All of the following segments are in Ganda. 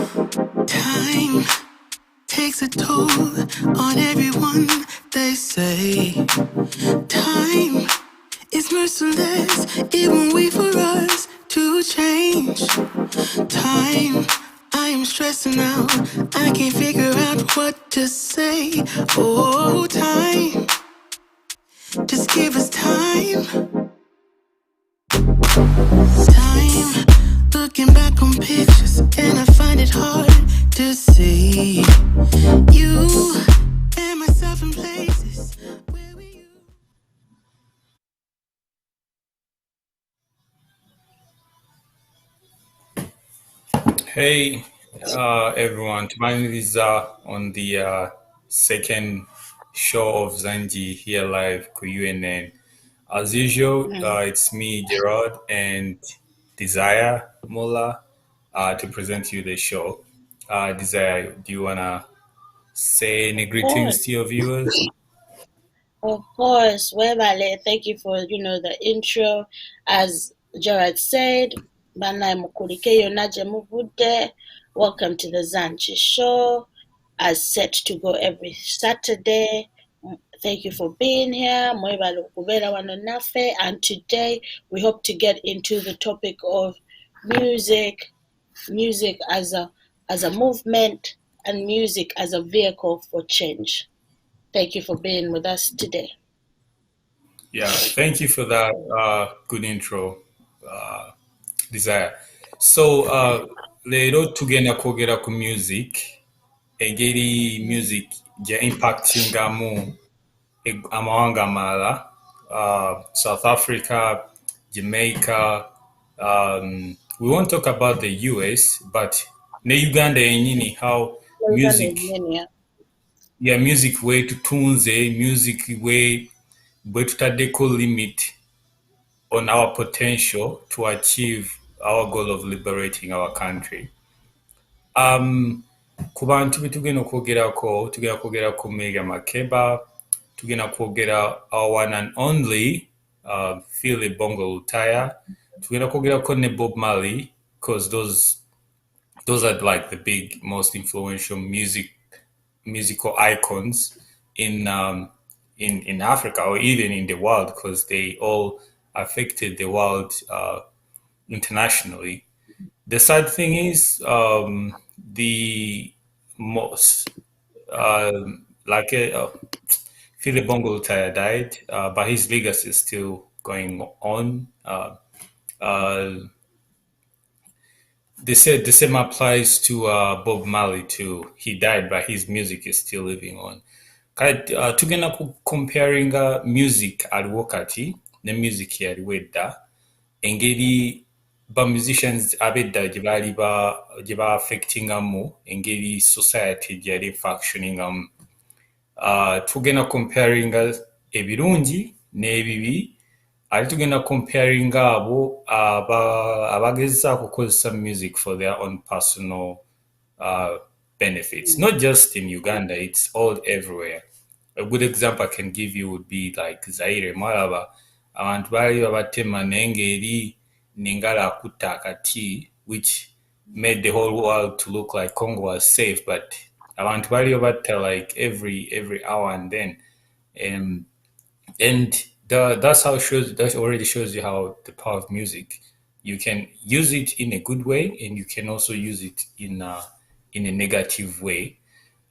Time takes a toll on everyone, they say. Time is merciless, it won't wait for us to change. Time, I am stressing out, I can't figure out what to say. Oh, time, just give us time. Time, looking back on pictures, and I find it hard to see you and myself in places where we used. Hey, everyone. Tumanyi is on the second show of Zanji here live ku UNN. As usual, it's me, Gerard, and Desire Mola to present you the show. Desire, do you want to say any greetings to Course, your viewers? of course. Webale, thank you for the intro. As Gerard said, Banai Mukurikeyo Naje Muvude. Welcome to the Zanchi Show. As set to go every Saturday. Thank you for being here. Mwebale Kubera Wanonafe. And today we hope to get into the topic of music, music as a movement, and music as a vehicle for change. Thank you for being with us today. Yeah, thank you for that good intro, uh, Desire. So, leero tugenda kwogera ku music. Engeri music gye impactingamu amawanga amalala, South Africa, Jamaica. We won't talk about the US, but ne Uganda yenyini how music, music we tutunze, music we bwe tutaddeko limit on our potential to achieve our goal of liberating our country. Ku bantu be tugenda kwogera ku Miriam Makeba, tugenda kwogera our one and only Philly Bongo Lutaya, tugenda kwogera ne Bob Marley, because those are like the big, most influential musical icons in in Africa or even in the world, because they all affected the world internationally. The sad thing is, the most like Philip Bongo died, but his legacy is still going on. Uh, they said the same applies to Bob Marley too. He died, but his music is still living on. Tugenda comparing music aliwo kati ne music yaliwo edda, engeri ba musicians ab'edda gye ba affectingamu, engeri society gye yali functioningamu. Tugenda comparinga ebirungi n'ebibi, ate tugenda comparinga abo abagezaako kukozesa music for their own personal benefits. Not just in Uganda, it's all everywhere. A good example I can give you would be like Zaire. Mwalaba abantu baali babatema n'engeri Ningala akutta akati, which made the whole world to look like Congo was safe, but abantu baali babatta like every hour and then. And that already shows you how the power of music. You can use it in a good way, and you can also use it in a negative way.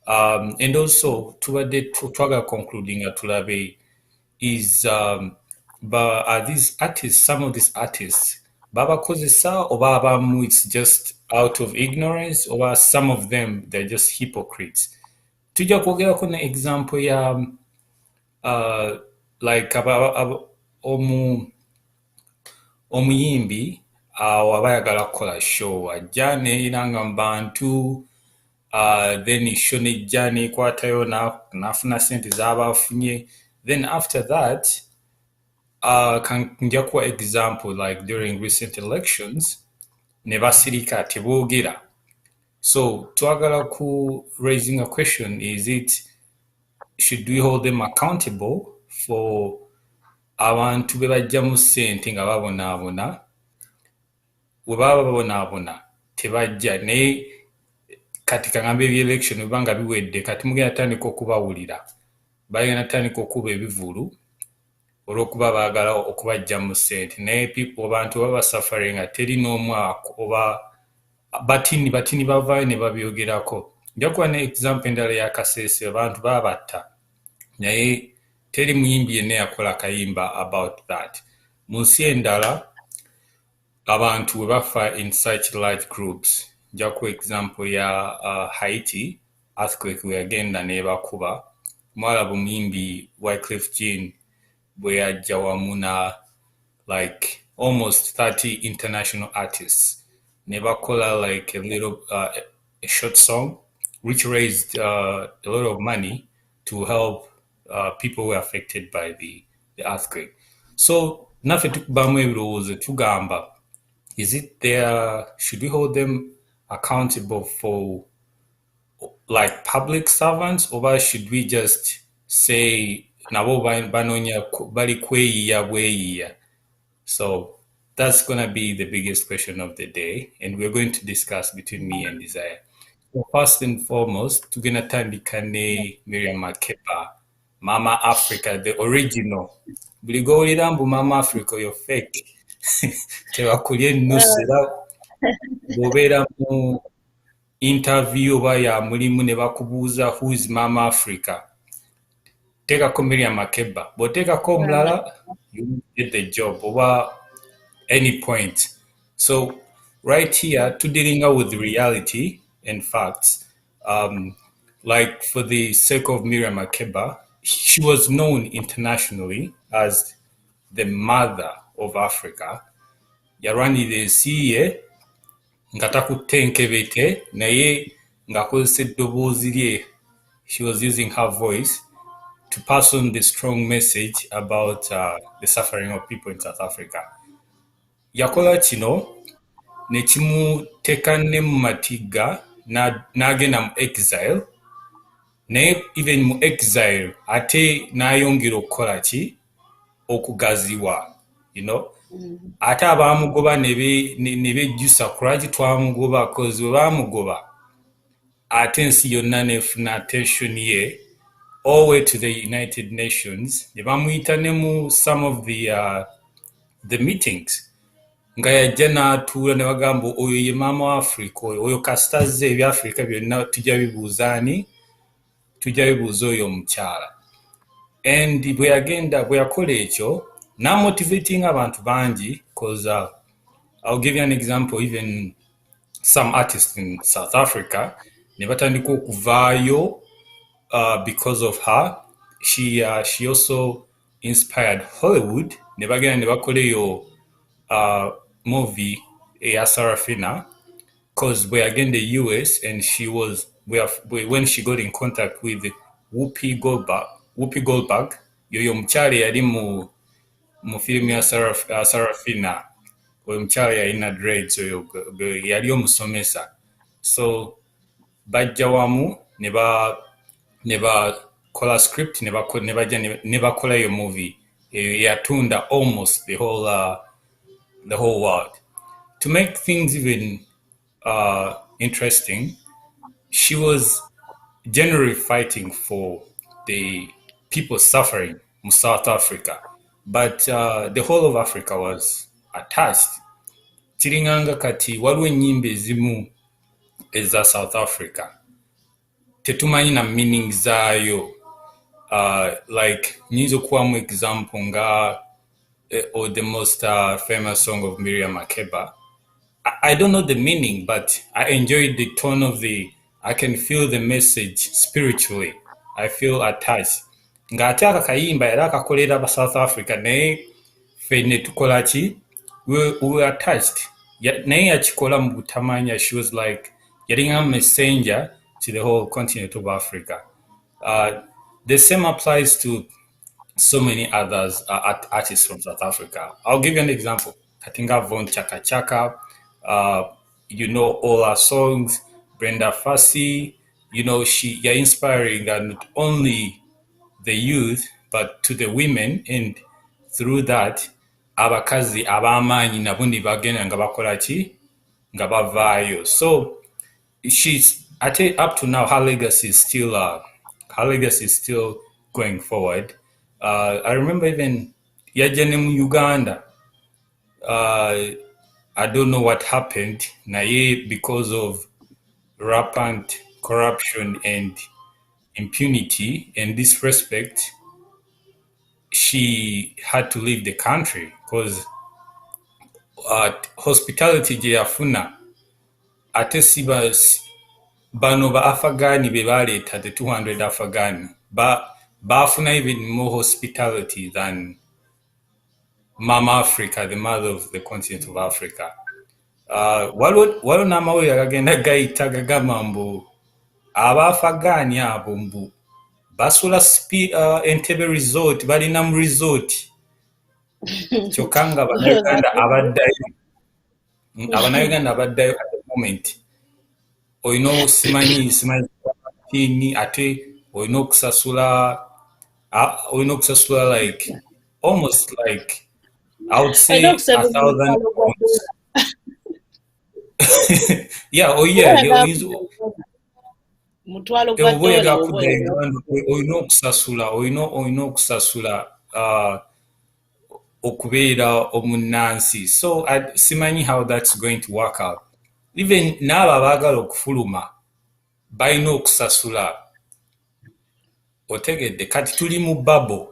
And also, tubadde twagala concluding tulabe is but are these artists, some of these artists, babakozesa oba abamu it's just out of ignorance, or some of them they're just hypocrites. Tujja kwogerako ne example ya like omuyimbi aba ayagala kukola show, ajja neeranga mu bantu, then show nejja neekwatayo n'afuna sente z'aba afunye. Then after that, nja kuwa example like during recent elections ne basirika teboogera. So twagala ku raising a question, should we hold them accountable for abantu be bajjamu ssente nga babonaabona, we baba babonaabona tebajja naye kati kaŋŋamba ebyelection bwe nga biwedde kati mugenda tandika okubawulira bagenda tandika okuba ebivulu olw'okuba baagala okubaggya mu ssente naye abantu baba suffering nga teri n'omu oba batini bavaayo ne babyogerako. Nja kuba ne example endala ya Kasese abantu baabatta naye teri muyimbi yenna yakola kayimba about that. Mu nsi endala abantu we bafa in such large groups. Nja ku example ya Haiti earthquake we yagenda n'ebakuba mwalaba omuyimbi Wycliffe Jean bwe yajja wamu na like almost 30 international artists ne bakola like a short song which raised a lot of money to help people who were affected by the earthquake. So naffe tukubamu ebirowoozo tugamba, is it there, should we hold them accountable for like public servants, or should we just say nabo banonya bali kweyiya bweyiya? So that's going to be the biggest question of the day, and we're going to discuss between me and Desire. So first and foremost, tugenda tandika ne Miriam Makeba, Mama Africa, the original. Buli gowulira mbu Mama Africa oyo fake tebakulya ennusu era bw'obeera mu interview oba ya mulimu ne bakubuuza who is Mama Africa, teekako Miriam Makeba. Bw'oteekako omulala you get the job oba any point. So right here to dealing with reality and facts, like for the sake of Miriam Makeba, she was known internationally as the mother of Africa. Yarwanira ensi ye nga takutte nkebete naye ng'akozesa eddoboozi lye. She was using her voice to pass on the strong message about the suffering of people in South Africa. Yakola kino ne kimuteeka ne mu matigga n'agenda mu exile, naye even mu exile ate n'ayongera okukola ki, okugaziwa, you know. Ate abaamugoba ne bejjusa kulwaki twamugoba, cause bwe baamugoba ate ensi yonna n'efuna attention ye all way to the United Nations, ne bamuyita ne mu some of the meetings nga yajja n'atuula ne bagamba oyo ye maama wa Africa, oyo kasita azze ebyafrika byonna tujja bibuuza ani? Tujja bibuuza oyo omukyala. And bwe yakola ekyo n'amotivating abantu bangi, because I'll give you an example, even some artists in South Africa ne batandika okuvaayo because of her. She also inspired Hollywood ne bagenda ne bakola eyo movie eya Sarafina, because we are again the US, and she was when she got in contact with Whoopi Goldberg, yoyo mukyala yali mu firimu ya Sarafina, oyo mukyala yalina dreads, oyo yali omusomesa. So bajja wamu ne bakola script ne bakola eyo movie yatunda almost the whole world. To make things even interesting, she was generally fighting for the people suffering in South Africa, but the whole of Africa was attached. Kiringanga kati waliwo ennyimba ezimu eza South Africa tetumanyi na meaning zaayo, like nyinza okuwamu example nga or the most famous song of Miriam Makeba. I don't know the meaning, but I enjoyed the tone of I can feel the message spiritually. I feel attached. Ng'ate akakayimba era akakolera aba South Africa, naye ffe ne tukola ki? We were attached. Naye yakikola mu butamanya. She was like getting a messenger to the whole continent of Africa. The same applies to so many others artists from South Africa. I'll give you an example. Katinga Von Chaka Chaka, you know all her songs. Brenda Fassie, you know, you're inspiring not only the youth but to the women, and through that abakazi abamanyi nabo bagenda nga bakola ki, nga bavaayo. So she's I think up to now, her legacy is still going forward. I remember even Yajanem Uganda. Uh, I don't know what happened. Naye, because of rampant corruption and impunity and disrespect, she had to leave the country because hospitality gye yafuna ate bano ba Afghani be baleeta the 200 Afghani baafuna even more hospitality than Mama Africa, the mother of the continent of Africa. Waliwo n'amawulire agagenda gayita gagamba mbu Abaafghani abo mbu basula Entebbe resort, balina mu resort kyokka nga Abannayuganda abaddayo at the moment olina simanyi ate olina okusasula like almost like I would say £1,000. Yeah, oh yeah, mutwalo oba gwa dola oyagala kudda Uganda olina okusasula okubeera omunnansi. So simanyi how that's going to work out. Even n'abo abaagala okufuluma balina okusasula. Otegedde kati tuli mu bubble.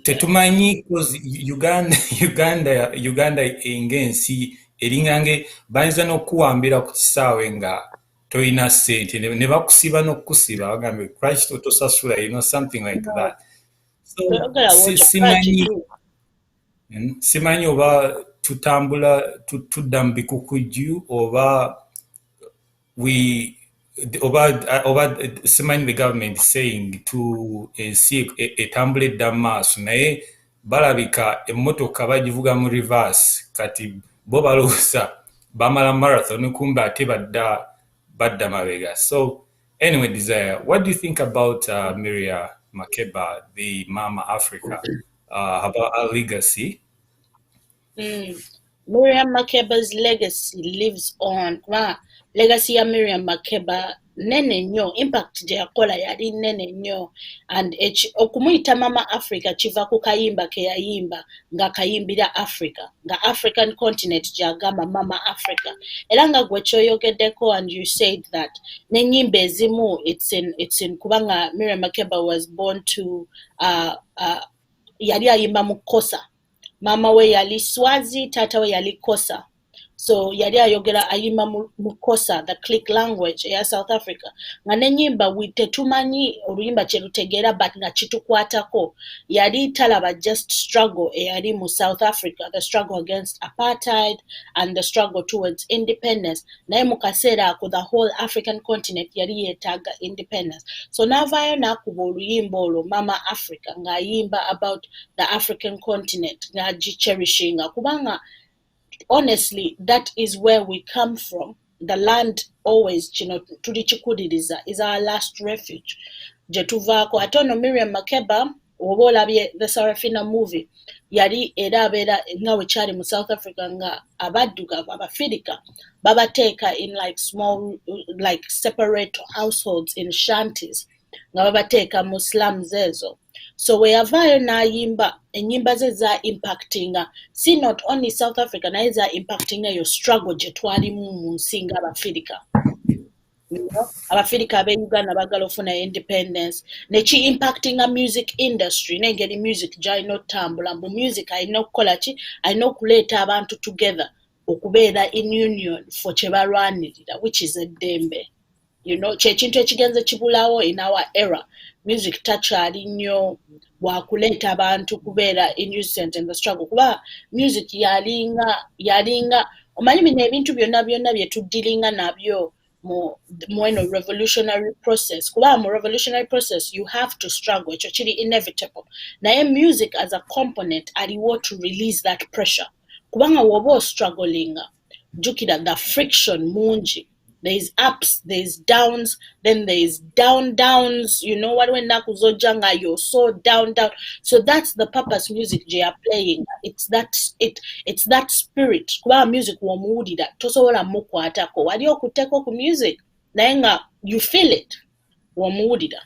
Tetumanyi because Uganda ng'ensi eringange bayinza n'okuwambira ku kisaawe nga tolina ssente ne bakusiba n'okukusiba bagambye lwaki totosasula, something like that. So simanyi oba tutambula tudda mu bikukujju oba simanyi the government saying to ensi etambula edda mu maaso naye balabika emmotoka bagivuga mu reverse kati bo balowooza bamala marathon kumbe ate badda mabega. So anyway, Desire, what do you think about Miriam Makeba, the Mama Africa, about her legacy? Miriam Makeba's legacy lives on. Legacy ya Miriam Makeba nene nnyo, impact gye yakola yali nene nnyo, and okumuyita Mama Africa kiva ku kayimba ke yayimba nga kayimbira Africa, nga African continent gy'agamba Mama Africa. Era nga gwe kyoyogeddeko, and you said that n'ennyimba ezimu it's in kubanga Miriam Makeba was born to yali ayimba mu Kosa. Mama we yali Swazi, tata we yali Kosa. So yali ayogera ayimba mu Kosa, the click language ya South Africa. Nga n'ennyimba tetumanyi oluyimba kye lutegeera but nga kitukwatako. Yali talaba just struggle eyali mu South Africa, the struggle against apartheid and the struggle towards independence. Naye mu kaseera ako the whole African continent yali yeetaaga independence. So n'avaayo n'akuba oluyimba olwo Mama Africa ng'ayimba about the African continent ng'agicherishinga kubanga honestly, that is where we come from. The land always, tulichikuliriza is our last refuge. Jetuvaako. I don't know, Miriam Makeba, oba olabye the Sarafina movie, yali era abeera nga we kyali mu South Africa nga abaddugavu abafirika babateeka in like small, like separate households in shanties nga babateeka mu slums ezo. So we yavaayo n'ayimba ennyimba ze za impactinga si not only South Africa naye za impactinga yo struggle gye twalimu mu nsi nga Abafirika. Abafirika ab'e Uganda bagala ofuna independence neki impactinga music industry n'engeri music gy'alina otambula mbu music alina okukola ki alina okuleeta abantu together okubeera in union for kye balwanirira which is eddembe. Kyekintu ekigenze kibulawo in our era. Music takyali nnyo wakuleeta abantu kubeera innocent in the struggle kuba music yalinga omanyi bino ebintu byonna bye tuddiringa nabyo mu eno revolutionary process kuba mu revolutionary process you have to struggle ekyo kiri inevitable naye music as a component aliwo to release that pressure kubanga woba strugglinga jukira the friction mungi. There's ups, there's downs, then there's downs. When nakuzojanga you're so down. So that's the purpose music they are playing. It's that spirit. Kuba music womuwulira tosobola mukwatako. Wali okuteko ku music. naye nga you feel it w'omuwulira.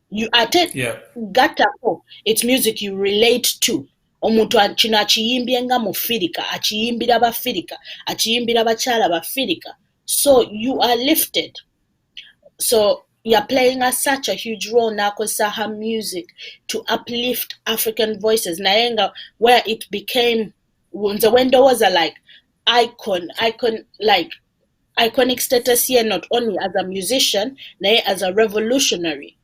You ate Yeah. gattako it's music you relate to. Omuntu kino akiyimbye nga mufirika, akiyimbira bafirika, akiyimbira bakyala bafirika. So you are lifted. So you're playing such a huge role nakozesa her music to uplift African voices. Nayenga where it became when there was a like icon like iconic status here, not only as a musician, naye as a revolutionary.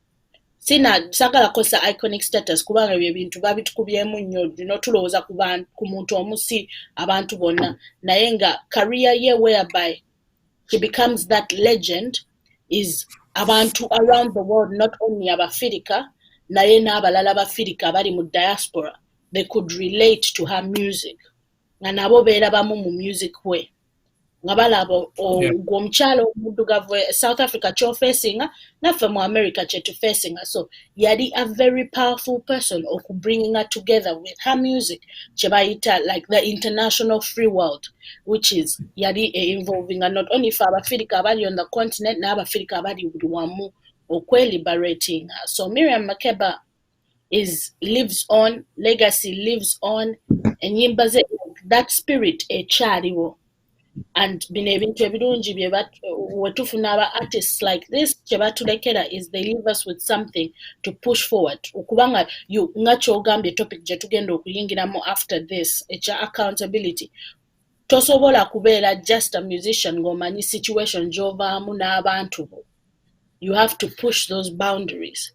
Sina sagala kosa iconic status kubanga bye bintu babitukubyemu nnyo tulowooza ku muntu omusi abantu bonna, naye nga career ye whereby he becomes that legend is abantu around the world, not only abafirika naye n'abalala bafirika abali mu diaspora, they could relate to her music nga nabo beerabamu mu music we nga balaba omukyala omuddugavu South Africa kyofeesinga naffe mu America kyetufeesinga. So yali a very powerful person bringing her together with her music kyebayita like the international free world, which is yali involving not only for abafirika abali on the continent n'abafirika abali buli wamu liberating her. So Miriam Makeba lives on, legacy lives on, enyimba ze that spirit ekyaliwo. And bino ebintu ebirungi wetufuna aba artists like this kyebatulekera is they leave us with something to push forward. Okubanga nga kyogambye topic gye tugenda okuyingiramu after this ekya accountability, tosobola kubeera just a musician ng'omanyi situation gy'ovaamu n'abantu bo. You have to push those boundaries.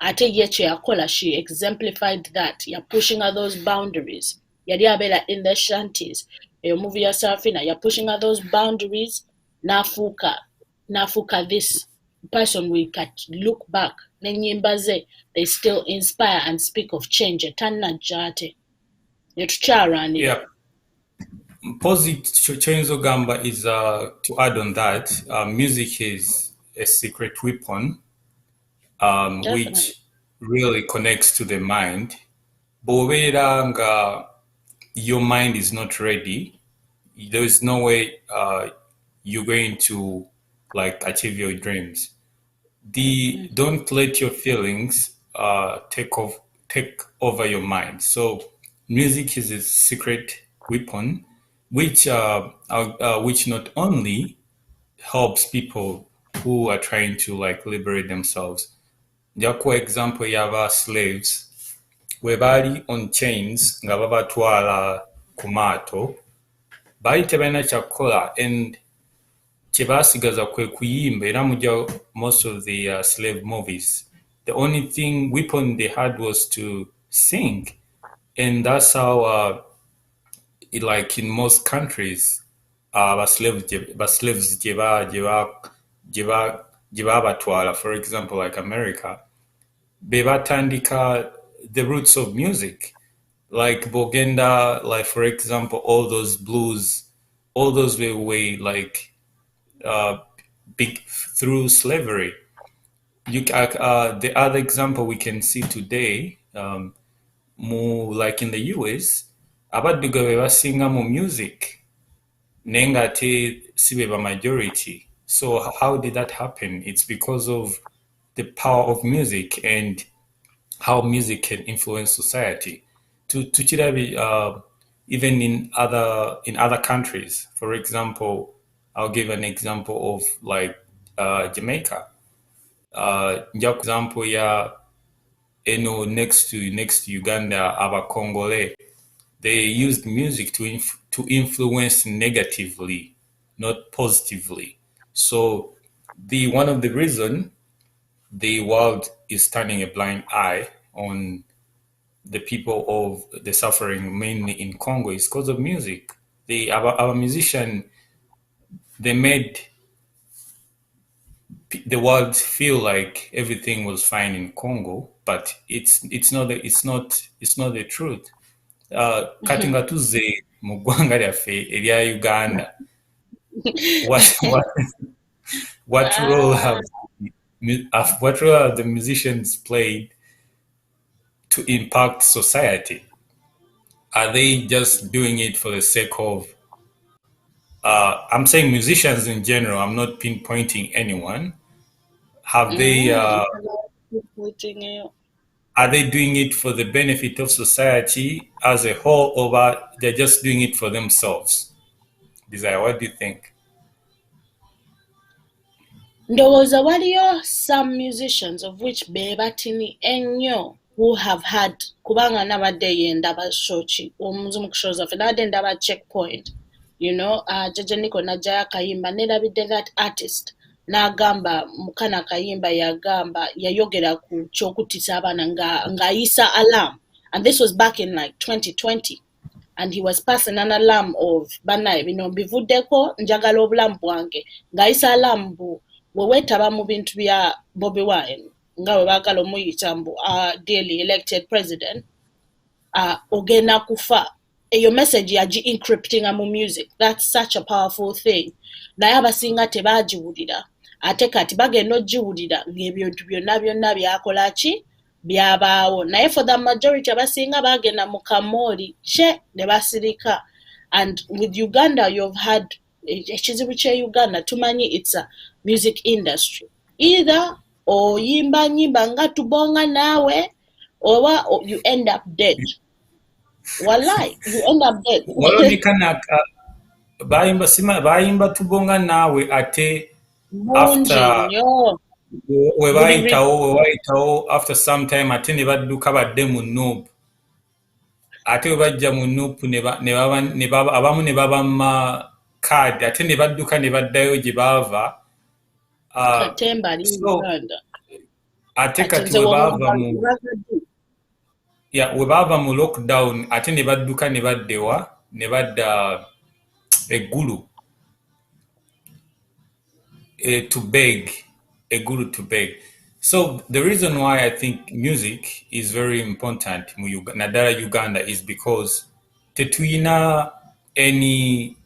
Ate ye kyeyakola, she exemplified that. You're pushing at those boundaries. Yali abeera in the shanties. A movie ya Sarafina, you're pushing at those boundaries. Nafuka this person we can look back. Nenyimba ze, they still inspire and speak of change. Tanna jate. Yeah. Posit Chenzo Gamba is to add on that, music is a secret weapon, which really connects to the mind. Bowera your mind is not ready, there is no way you're going to like achieve your dreams. Don't let your feelings take over your mind. So music is a secret weapon which not only helps people who are trying to like liberate themselves. For example, yaba slaves webali on chains nga babatwala ku maato baali tebalina kyakukola, and kyebasigaza kwe kuyimba. Era mujja most of the slave movies, the only weapon they had was to sing, and that's how like in most countries baslaves gye babatwala, for example like America, bebatandika the roots of music, like Bogenda, like for example all those blues, all those were like big through slavery. The other example we can see today, more like in the US, abadduga be basinga mu music naye nga ate si be ba majority. So how did that happen? It's because of the power of music and how music can influence society. Even in other countries. For example, I'll give an example of like Jamaica. Example, yeah, next to Uganda, our Congolese, they used music to influence negatively, not positively. So one of the reason the world is turning a blind eye on the people of the suffering, mainly in Congo, is because of music. Our musician, they made the world feel like everything was fine in Congo, but it's not the truth. Katinga tuze mu ggwanga lyaffe erya Uganda, what role have the musicians played to impact society? Are they just doing it for the sake of I'm saying musicians in general. I'm not pinpointing anyone. Have they? Mm, putting it. Are they doing it for the benefit of society as a whole, or they're just doing it for themselves? Desire, what do you think? Ndowooza waliyo some musicians of which be batini ennyo who have had kubanga nabadde ye ndaba shoki omuzi mu kushoza ffe nabadde ndaba checkpoint you know jaja niko najjayo akayimba nerabidde that artist n'agamba mukana kayimba yagamba yayogera ku ky'okutisa abaana ng'ayisa alarm and this was back in like 2020 and he was passing an alarm of banaye bino mbivuddeko njagala obulamu bwange ng'ayisa alarm bwe weetaba mu bintu bya Bobi Wine nga bwe baagala omuyita mbu dearly elected president ogenda kufa eyo message yagi encryptinga mu music. That's such a powerful thing naye abasinga tebaagiwulira ate kati bagenda ogiwulira ng'ebintu byonna byonna byakola ki byabaawo naye for the majority abasinga bagenda mu kamooli kye ne basirika and with Uganda you've had ekizibu kye Uganda tumanyi it's a music industry either oyimba nyimba nga tubonga naawe oba you end up dead. Wallahi, you end up dead. Walonekana bayimba tubonga naawe ate Bungi after nnyo. webayitawo after some time ate ne badduka badde mu nuupu ate we bajja mu nuupu abamu ne baba kaadi ate ne badduka ne baddayo gye baava. Katemba ali So Uganda. ate Kati kati nze we baava mu lockdown ate ne badduka ne baddewa ne badda eggulu to beg, eggulu to beg. So the reason why I think music is very important mu naddala Uganda is because tetuyina any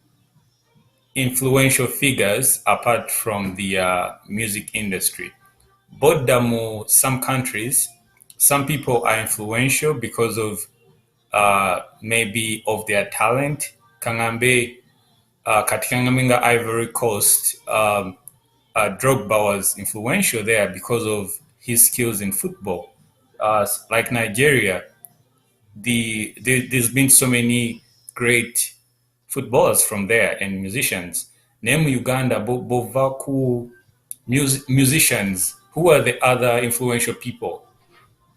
influential figures apart from the music industry. Bodda mu some countries, some people are influential because of maybe of their talent. Kangambe, Katikangaminga Ivory Coast, Drogba was influential there because of his skills in football. Like Nigeria, there's been so many great footballers from there and musicians. Name Uganda, Bovaku musicians. Who are the other influential people?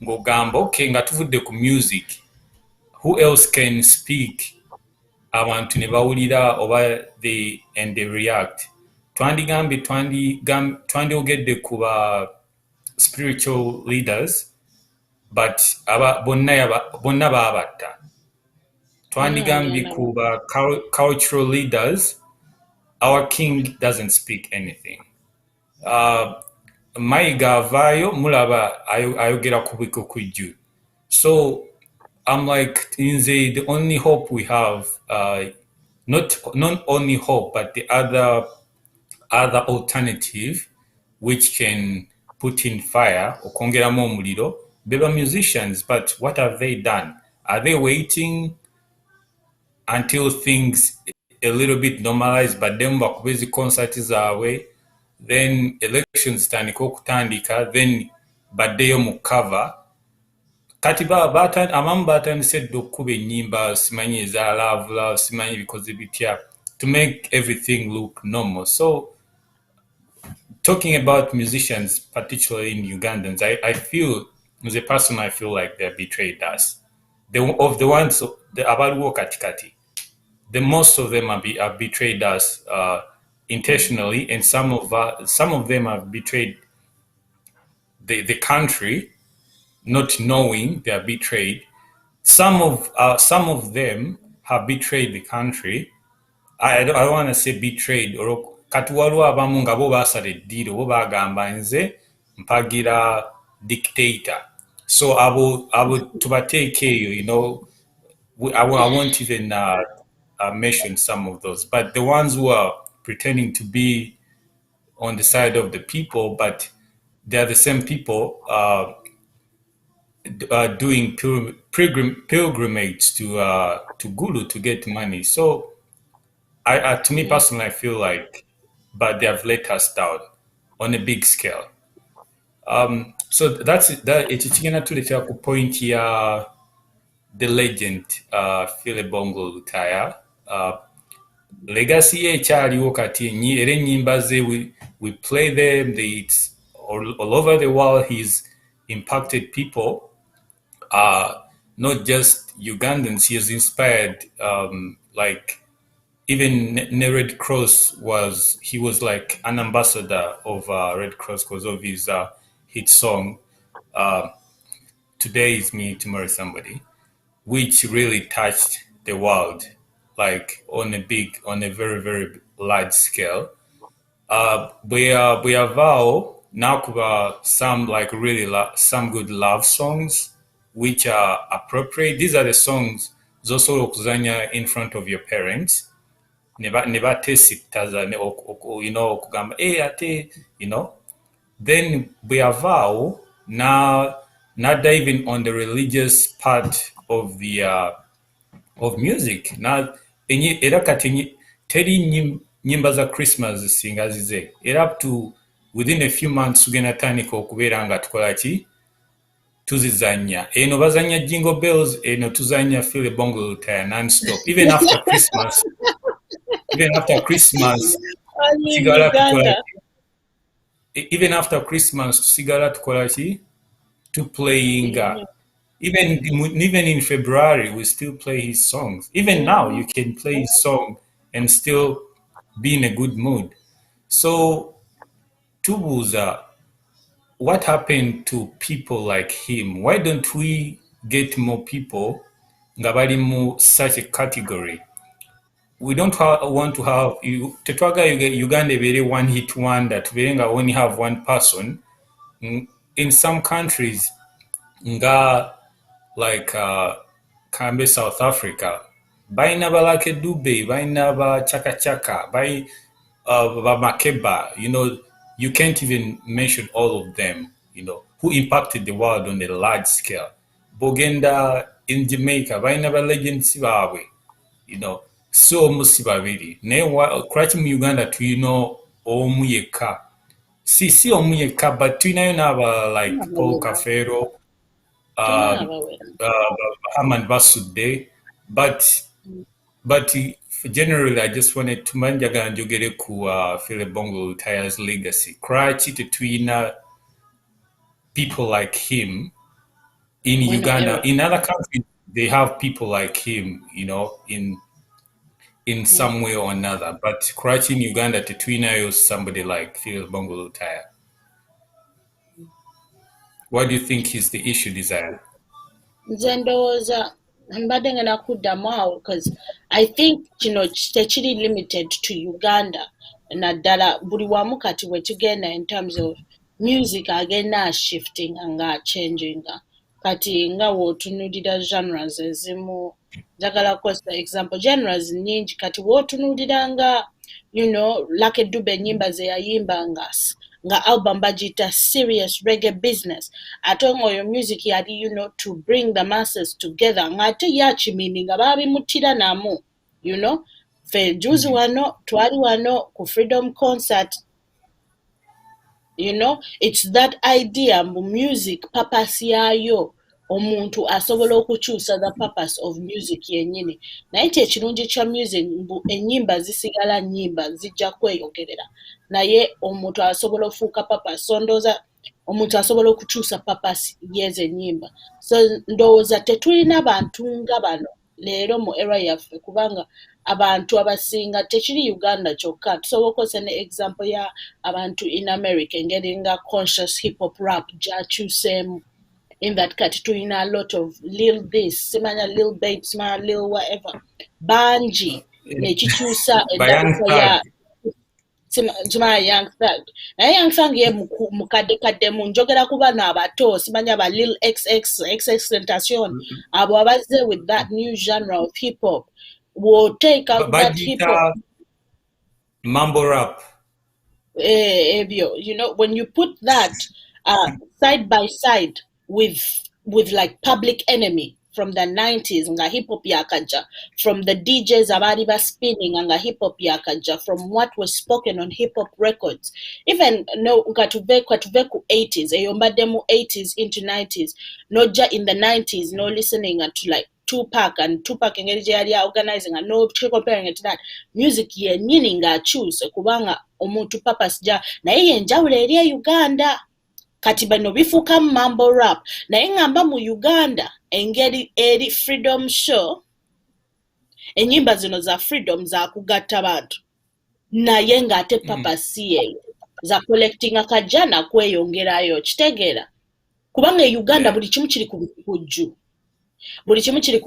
Ngogamba, okay, nga tuvudde ku music. Who else can speak? Abantu ne bawulira oba and they react. Twandyogedde ku ba spiritual leaders, but bonna baabatta. Twandigambye ku ba cultural leaders, our king doesn't speak anything. Mayiga avaayo mulaba ayogera ku bikukujju. So I'm like, the only hope we have, not only hope, but the other alternative which can put in fire or kongeramu omuliro, beba musicians, but what have they done? Are they waiting until things a little bit normalize baddemu bakube ezi concert zaabwe, then elections zitandika okutandika, then baddeyo mu cover? Kati abamu batandise dda okukuba ennyimba simanyi eza love simanyi bikoze bitya to make everything look normal. So talking about musicians, particularly in Ugandans, I feel, as a person, I feel like they've betrayed us. Of the ones, the abaliwo katikati, the most of them have betrayed us intentionally, and some of them have betrayed the country, not knowing they are betrayed. Some of them have betrayed the country. I don't want to say betrayed, or kati waliwo abamu nga bo baasala eddiiro bo bagamba nze mpagira dictator. So abo tubateeke eyo, I won't even mention some of those, but the ones who are pretending to be on the side of the people, but they are the same people doing pilgrimage to Gulu to get money. So To me personally, I feel like, but they have let us down on a big scale. So that's that. Ekyo kigenda tuleetera ku point ya the legend Phil Bongo Lutaya. Legacy ye ekyaliwo kati era ennyimba ze we play them, it's all over the world. He's impacted people, not just Ugandans. He has inspired, like even Red Cross he was like an ambassador of Red Cross because of his hit song, Today is Me, Tomorrow is Somebody, which really touched the world, like on a very, very large scale. We have now some like really some good love songs which are appropriate. These are the songs zosobola okuzanya in front of your parents. Never tesitaza okugamba ate then we have now not even on the religious part of the of music now era kati teri nyimba za Christmas zisinga zize era up to within a few months tugenda tandika okubeera nga tukola ki tuzizanya eno bazanya jingle bells eno tuzanya Phil Bongo Lutaya non-stop even after Christmas Only in tusigala tukola Uganda. even after Christmas tusigala tukola ki to playing even in February we still play his songs. Even now you can play his song and still be in a good mood. So tubuza, what happened to people like him? Why don't we get more people nga bali mu such a category? We don't want to have tetwaga Uganda ebeere one hit wonder tubeere nga only have one person. In some countries nga like Kambe, South Africa, baina ba Lucky Dube, baina ba Chaka Chaka, ba Makeba, you can't even mention all of them, who impacted the world on a large scale. Bogenda in Jamaica, baina ba legend sibawe, so musi babiri. Ne kuraki mu Uganda tuyina omu yekka. Si omu yekka, but tuyinayo n'aba like Paul Kafero, Haman Basudde, but generally I just wanted to manjaga njogere ku Phil Bongo Lutaya's legacy. Kuraki tetuyina people like him in Uganda. In other countries they have people like him, in some way or another. But kuraki in Uganda tetuyinayo somebody like Phil Bongo Lutaya? What do you think is the issue, Desire? Nze ndowooza mbadde ngenda kuddamu awo because I think kino tekiri limited to Uganda naddala buli wamu kati we tugenda in terms of music agenda ashiftinga nga achanginga kati nga wootunuulira genres ezimu njagala kukozesa example genres nnyingi kati wootunuulira nga Lucky Dube ennyimba ze yayimba nga album bagiyita serious reggae business ate ng'oyo music yali to bring the masses together ng'ate yakimini nga baabimutira namu fe juzi wano twali wano ku freedom concert it's that idea mbu music purpose yaayo omuntu asobola okukyusa the purpose of music yennyini naye kyekirungi kya music mbu ennyimba zisigala nnyimba zijja kweyogerera naye omuntu asobola okufuuka purpose so ndowooza omuntu asobola okukyusa purpose yezo ennyimba so ndowooza tetulina bantu nga bano leero mu era yaffe kubanga abantu abasinga tekiri Uganda kyokka tusobola okukozesa ne example ya abantu in America engeri nga conscious hip hop rap gyakyuseemu in that kati tulina a lot of lil this simanya lil babe simanya lil whatever bangi nekikyusa endabika ya kimanya young thug naye young thug ye mukaddekaddemu njogera ku bano abato simanya ba lil xx tentation abo abazze with that new genre of hip hop will take out that hip hop mambo rap when you put that side by side with like Public Enemy from the 90s nga hip hop yakaja, from the DJs abali ba spinning nga hip hop yakaja, from what was spoken on hip hop records, even no nkatuve ku 80s eyo mbadde mu 80s into 90s, noja in the 90s no listening to like Tupac engeri gye yali organizing and no comparing it to that, music yennyini ng'akyuse kubanga omuntu papas ja naye yenjawulo eri Uganda. Kati bano bifuuka mu mambo rap naye ngamba mu Uganda engeri eri freedom show, ennyimba zino za freedom za kugatta bantu naye ng'ate papa siye za collecting akajana kweyongerayo, kitegeera kubanga e Uganda buli kimu kiri ku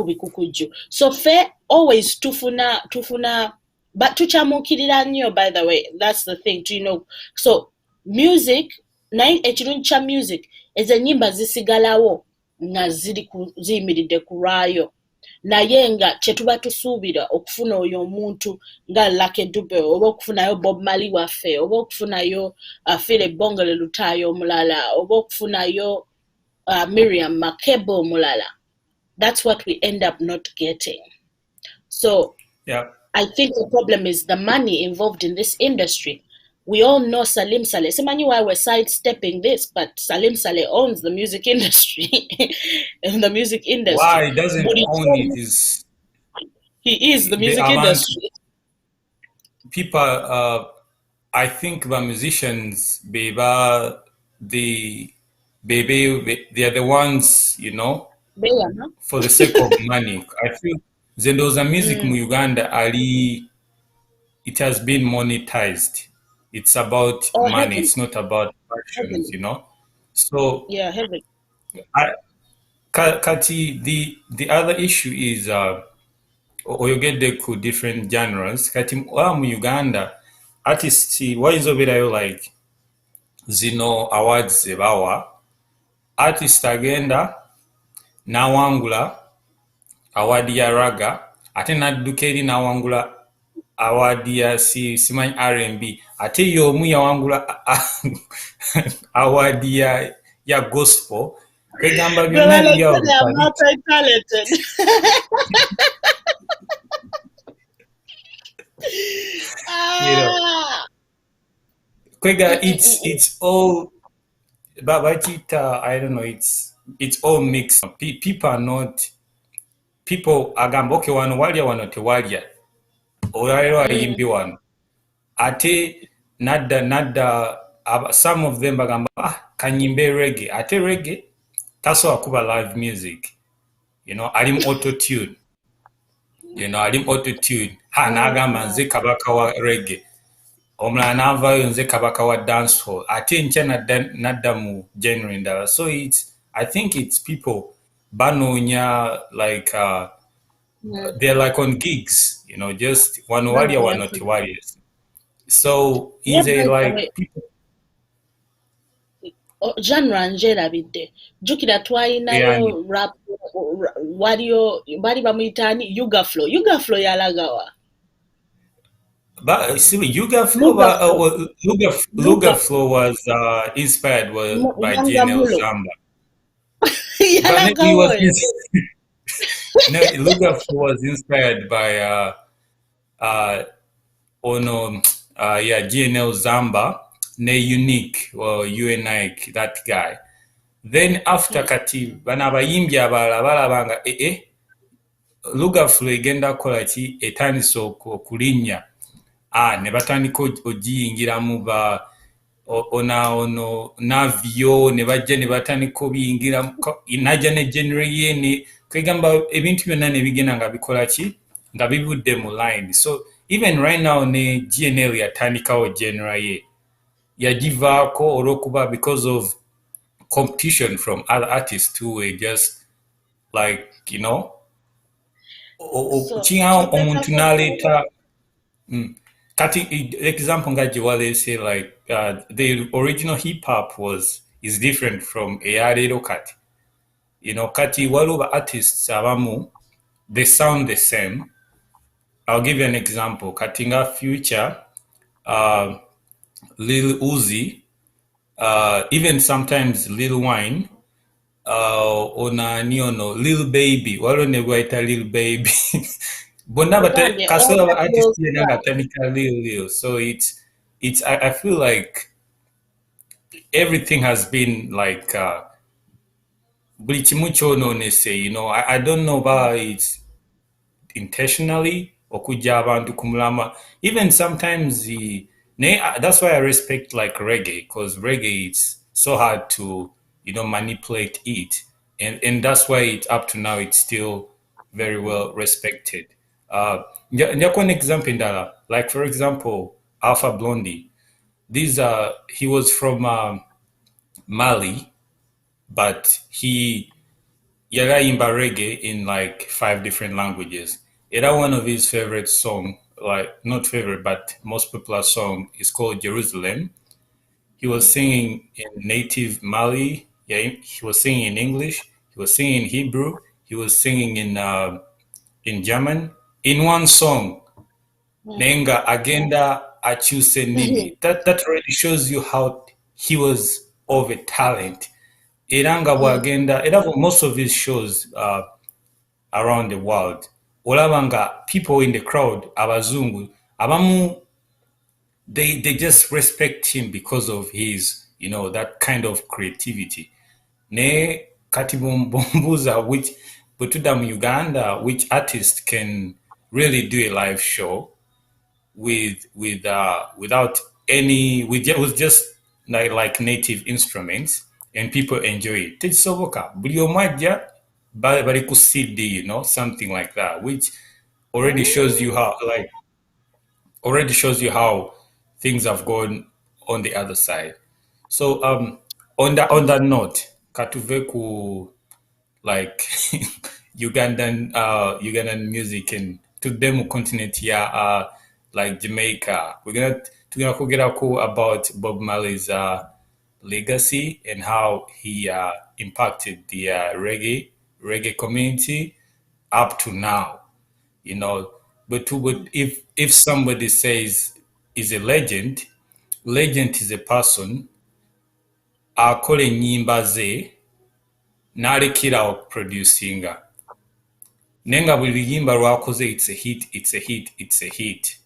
bikukuju, so fe always tufuna but tukyamukirira nnyo, by the way, that's the thing, you know. So music naye ekirungi kya music ezo ennyimba zisigalawo nga ziyimiridde ku lwayo, naye nga kyetuba tusuubira okufuna oyo omuntu nga Lucky Dube oba okufunayo Bob Marley waffe oba okufunayo Philip Bongole Lutaayo omulala oba okufunayo Miriam Makeba omulala, that's what we end up not getting. So I think the problem is the money involved in this industry. We all know Salim Saleh. Simanyi why we're sidestepping this, but Salim Saleh owns the music industry. The music industry. Why he doesn't own it? He is the music industry. People, I think the musicians, they are the ones, you know, for the sake of money. I feel Zendoza music in Uganda, it has been monetized. It's about money. Heavy. It's not about passions, you know. So yeah, heavy. Kati, the other issue is oyogedde ku different genres. Kati mu Uganda artists wayinza obeerayo like zino awards ze bawa, artist agenda n'awangula award ya raga ate n'adduka eri n'awangula award ya simanyi R&B ate y'omu yawangula award ya gospel, kwegamba byonna byawo kwega it's all but I don't know, it's all mixed. People are not, people agamba okay wano walya tewalya olwaliro ayimbi wano ate nadda some of them bagamba kanyimbe reggae ate reggae tasobola kuba live music, you know, alimu auto tune, you know, alimu auto tune n'agamba nze kabaka wa reggae, omulala n'avaayo nze kabaka wa dancehall ate nkya nadda mu genre endala. So I think it's people banoonya like they're like on gigs, you know, just wano walya wano tewalya. So is a like people genre njerabidde jukira twalinayo rap waliyo bali bamuyitaani Yuga Flow yalagawa. But see, Yuga Flow was inspired by GNL Zamba. But he was no, Yuga Flow was inspired by GNL Zamba, ne Unique or UNN, that guy. Then after kati bana abayimbi abalala balabanga Yuga Flow egenda kola ki etandise okulinnya ne batandika ogiyingiramu ba ono navyo ne bajja ne batandika obiyingira najja ne genre ye kwegamba ebintu byonna ne bigenda nga bikola ki nga bibudde mu line. So even right now ne GNL yatandikawo genre ye yagivaako olw'okuba because of competition from other artists who were just like, you know, kinga omuntu n'aleeta kati example nga Jiwale say like the original hip hop is different from eyaleero kati, you know, kati waliwo artists abamu they sound the same. I'll give you an example. Kati nga Future, Lil Uzi, even sometimes Lil Wayne, onani ono Lil Baby waliwo ne gwayita Lil Baby bonna Ogambye all kasoola ba that will artist yenna nga cry. tandika Lil so I feel like everything has been like buli kimu kyonoonese I don't know about it intentionally okujja abantu ku mulamwa even sometimes that's why I respect like reggae because reggae it's so hard to manipulate it and that's why it's up to now it's still very well respected njakuwa an example ndala like for example Alpha Blondie these he was from Mali but he Yagayimba reggae in like 5 different languages. Era one of his favorite song, like not favorite, but most popular song is called Jerusalem. He was singing in native Mali. Yeah, he was singing in English. He was singing in Hebrew. He was singing in German. In one song, Nenga Agenda Achuse Nini. That already shows you how he was of a talent. Iranga Wagenda. Most of his shows. Around the world olaba nga people in the crowd abazungu abamu they just respect him because of his that kind of creativity ne kati bombuza which bwe mu Uganda which artist can really do a live show without any with just like native instruments and people enjoy it tekisoboka buli omu ajja bali ku CD something like that which already shows you how like already shows you how things have gone on the other side so on that note katuve ku like Ugandan music and to them continent like Jamaica. We're gonna kugerako about Bob Marley's legacy and how he impacted the reggae community up to now. You know, but if somebody says is a legend is a person akola ennyimba ze n'alekera okuproducinga naye nga buli luyimba lwakoze it's a hit it's a hit it's a hit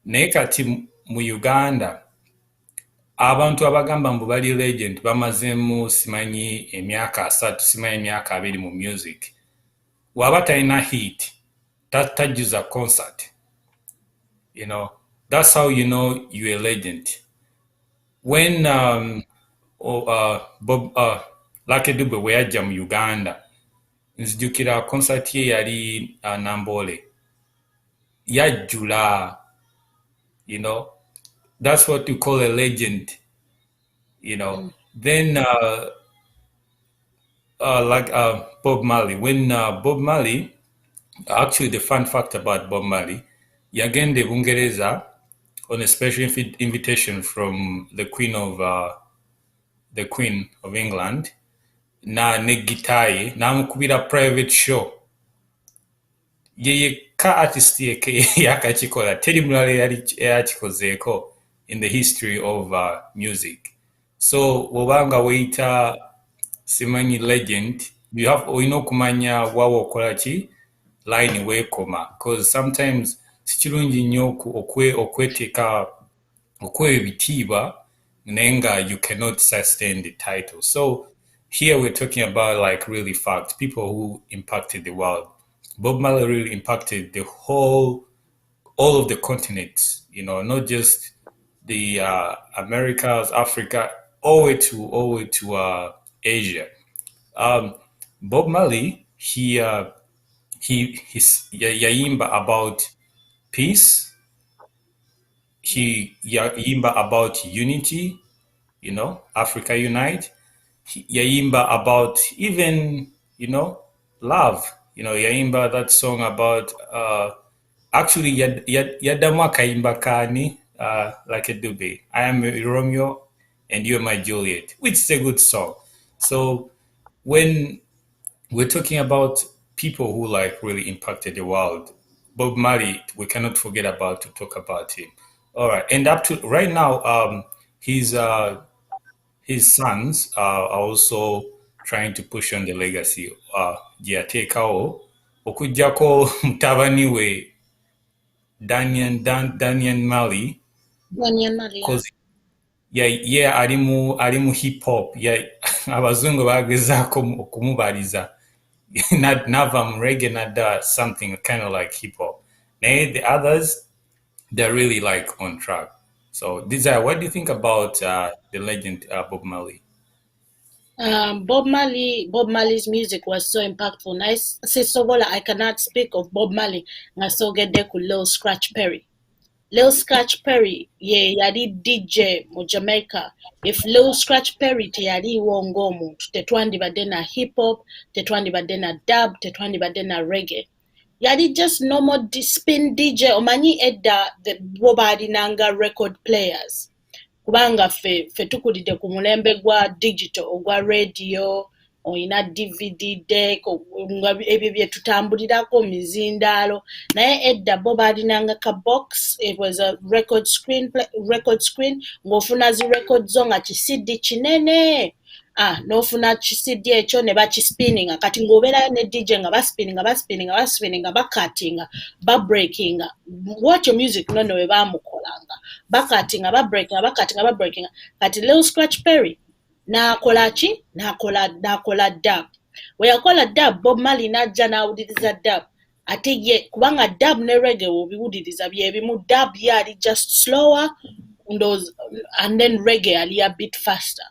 naye kati mu Uganda abantu abagamba mbu bali legend bamazeemu simanyi emyaka 3 simanyi emyaka 2 mu music waba talina hit tajjuza concert that's how you know you're a legend when Bob Lucky Dube bwe yajja mu Uganda nzijukira concert ye yali Nambole yajjula that's what you call a legend then like Bob Marley when Bob Marley actually the fun fact about Bob Marley yagenda e Bungereza on a special invitation from the Queen of England ne gita ye n'amukubira private show yeyekka artist yakakikola teri mulala eyakikozeeko in the history of music so wobanga weyita simanyi legend olina okumanya wawa okola ki line weekoma because sometimes si kirungi nnyo okweteeka okwewa ebitiibwa naye nga you cannot sustain the title so here we're talking about like really facts people who impacted the world Bob Marley really impacted all of the continents not just the Americas Africa all the way to Asia Bob Marley he's yayimba about peace he yayimba about unity Africa unite yayimba about even love yayimba that song about actually yaddamu akayimba kani like a dube I am Romeo and you are my Juliet which is a good song so when we're talking about people who like really impacted the world Bob Marley we cannot forget about to talk about him all right and up to right now his sons are also trying to push on the legacy gye yateekawo okuggyako mutabani we Daniel Mali Daniel Malia. ye ali mu hip hop abazungu bagezaako okumubaliza n'ava mu reggae n'adda something kind of like hip hop. Naye the others, they're really like on track. So Desire, what do you think about the legend Bob Marley? Bob Marley's music was so impactful. Nice, Sisobola, I cannot speak of Bob Marley. Ngasogede ku Lil Scratch Perry. Lil Scratch Perry, ye yali DJ mu Jamaica. If Lil Scratch Perry teyali wongomu, tetwandibadde na hip hop, tetwandibadde na dub, tetwandibadde na reggae. Yali just normal spin DJ. Omanyi edda bo baalinanga record players. Kubanga ffe tukulidde ku mulembe gwa digital ogwa radio, oyina DVD deck, ebyo bye tutambulirako mizindaalo. Naye edda bo baalinanga ka box, it was a record screen ng'ofuna zi record zo nga kisidi kinene. N'ofuna kisidi ekyo ne bakispinninga. Kati ng'obeerayo ne DJ nga baspinninga, bakatinga, babreakinga. What your music nono we baamukolanga. Bakatinga, babreakinga. Kati Lil Scratch Perry n'akola ki? N'akola dub. We yakola dub, Bob Marley n'ajja n'awuliriza dub. Ate ye kubanga dub ne reggae obiwuliriza bye bimu. Dub yali just slower and then reggae ali a bit faster.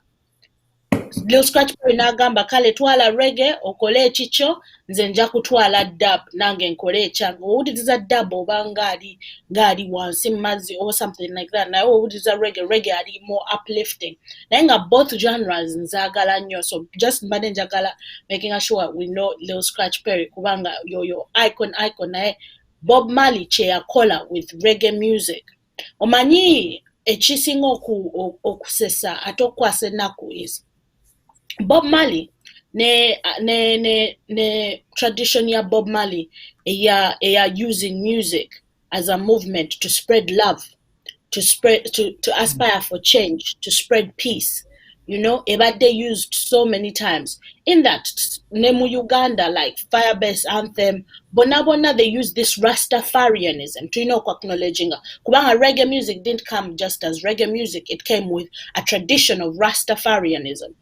Lil Scratch Perry n'agamba kale twala reggae okole ekikyo, nze nja kutwala dub nange nkole ekyange. Owuliriza dub oba ng'ali wansi mazzi or something like that. Naye owuliriza reggae ali more uplifting. Naye nga both genres nzaagala nnyo, so just mbadde njagala making sure we know Lil Scratch Perry kubanga yoyo icon naye Bob Marley kye yakola with reggae music. Omanyi ekisinga okusesa ate okukwasa ennaku is Bob Marley ne tradition ya Bob Marley eya using music as a movement to spread love, to aspire for change, to spread peace. You know, they used so many times. In that, Nemu Uganda, like Firebase Anthem, Bona they use this Rastafarianism to acknowledging. Kubanga reggae music didn't come just as reggae music, it came with a tradition of Rastafarianism.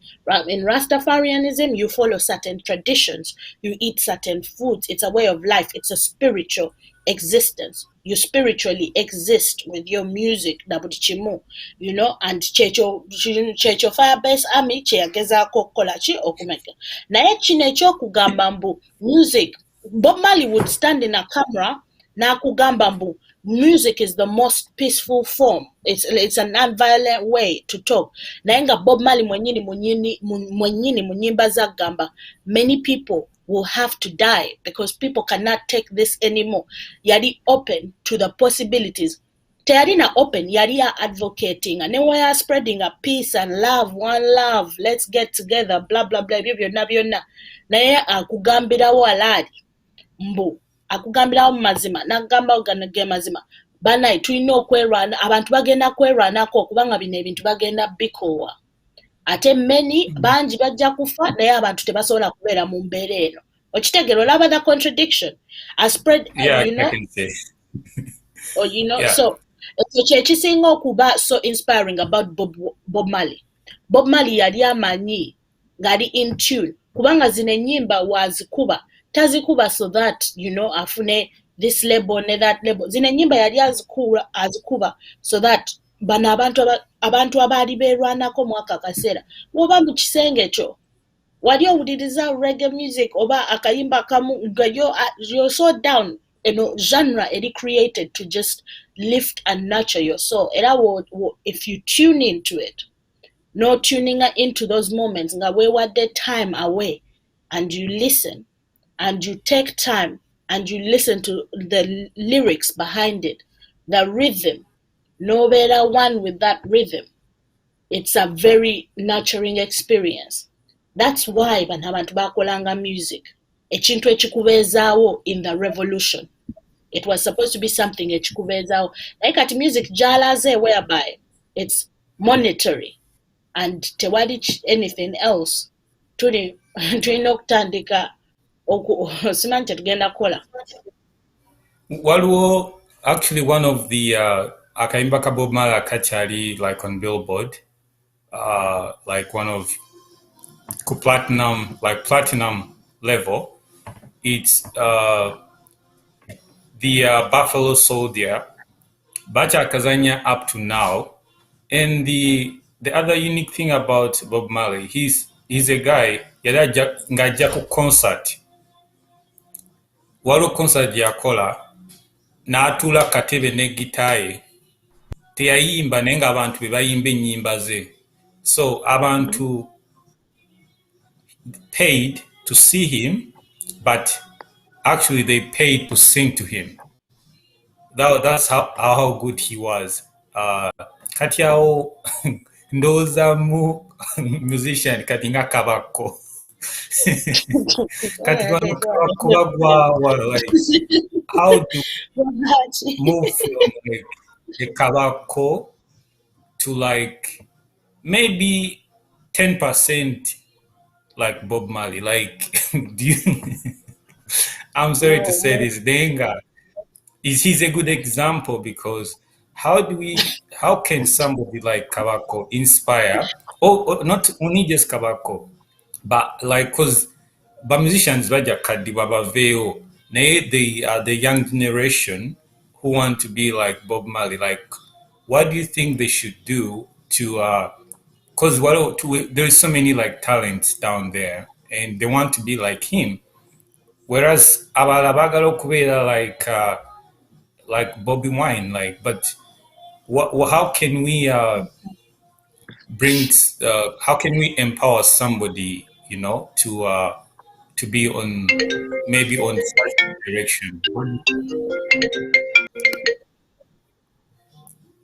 In Rastafarianism, you follow certain traditions, you eat certain foods, it's a way of life, it's a spiritual existence. You spiritually exist with your music, you know, and checho Firebase Army cheyagezaako okukola ki okumeka. Naye kino ekyokugamba mbu music, Bob Marley would stand in a camera n'akugamba mbu music is the most peaceful form. It's a non-violent way to talk. Naye nga Bob Marley mwenyini mu nyimba zagamba, many people will have to die because people cannot take this anymore. Yali open to the possibilities. Teyalina open, yali advocating, and then we are spreading a peace and love, one love, let's get together, blah blah blah, byonna. Naye akugambirawo alaali mbu akugambirawo mazima n'agamba oganage mazima. Banayi tulina okwerwana, abantu bagenda kwerwanako kubanga bino ebintu bagenda bikoowa. Ate many bangi bajja kufa naye abantu tebasobola kubeera mu mbeera eno. Okitegeera olaba the contradiction. I spread, Yeah, you know, I can say. or you know, Yeah. so kyekisinga okuba so inspiring about Bob Marley. Bob Marley yali amanyi ng'ali in tune kubanga zino ennyimba wazikuba tazikuba so that, you know, afune this label ne that label. Zino ennyimba yali azikuba so that bano abantu abaali beerwanako mwaka kaseera woba mu kisenge kyo wali owuliriza reggae music oba akayimba kamu nga you're so down, you know, genre eri created to just lift and nurture your soul. Era if you tune into it, no tuning into those moments nga weewadde time away, and you listen and you take time and you listen to the lyrics behind it, the rhythm, nobeera one with that rhythm, it's a very nurturing experience. That's why bano abantu bakolanga music ekintu ekikubeezaawo in the revolution. It was supposed to be something ekikubeezaawo naye kati music gyalaze whereby it's monetary and tewali anything else tuli tulina okutandika simanyi tetugenda kukola. Waliwo actually one of the akayimba ka Bob Marley akachali like on Billboard, like one of platinum level. It's the Buffalo Soldier, Bacha Kazanya up to now. And the other unique thing about Bob Marley, he's a guy yali ng'ajja ku concert, waliwo concert yakola n'atuula katebe ne gita ye, teyayimba naye ng'abantu be bayimba ennyimba ze. So abantu paid to see him, but actually they paid to sing to him. That's how good he was. Kati awo ndowooza mu musician kati nga Kabako. Kati wano Kabako bagwawa, like how do we move from like a Kabako to like maybe 10% like Bob Marley? Like, do you? I'm sorry to say this, Denga. He's a good example because how can somebody like Kabako inspire, or not only just Kabako, but like, because musicians baja kadi babaveo, the young generation who want to be like Bob Marley, like, what do you think they should do to because there's so many like talents down there and they want to be like him, whereas abalabagalo kubera like Bobby Wine, like, but how can we how can we empower somebody, to be on maybe on such direction?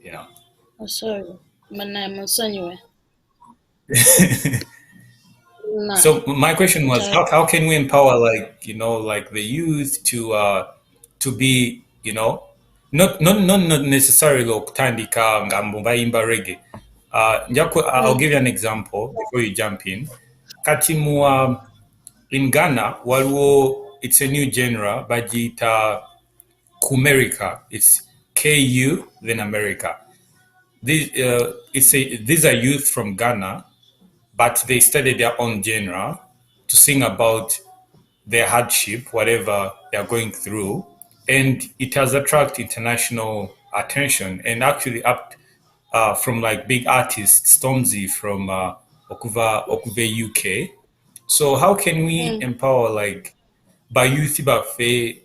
Yeah. Oh, sorry, musonyiwe. So my question was, how can we empower, like, like the youth to be, not necessarily okutandika nga bayimba reggae. I'll give you an example before you jump in. Kati in Ghana, it's a new genre, bagita Kumerica. It's KU then America. These are youth from Ghana, but they studied their own genre to sing about their hardship, whatever they're going through, and it has attracted international attention. And actually, up from like big artists, Stormzy from Okuve UK. So how can we empower like by youth bafe,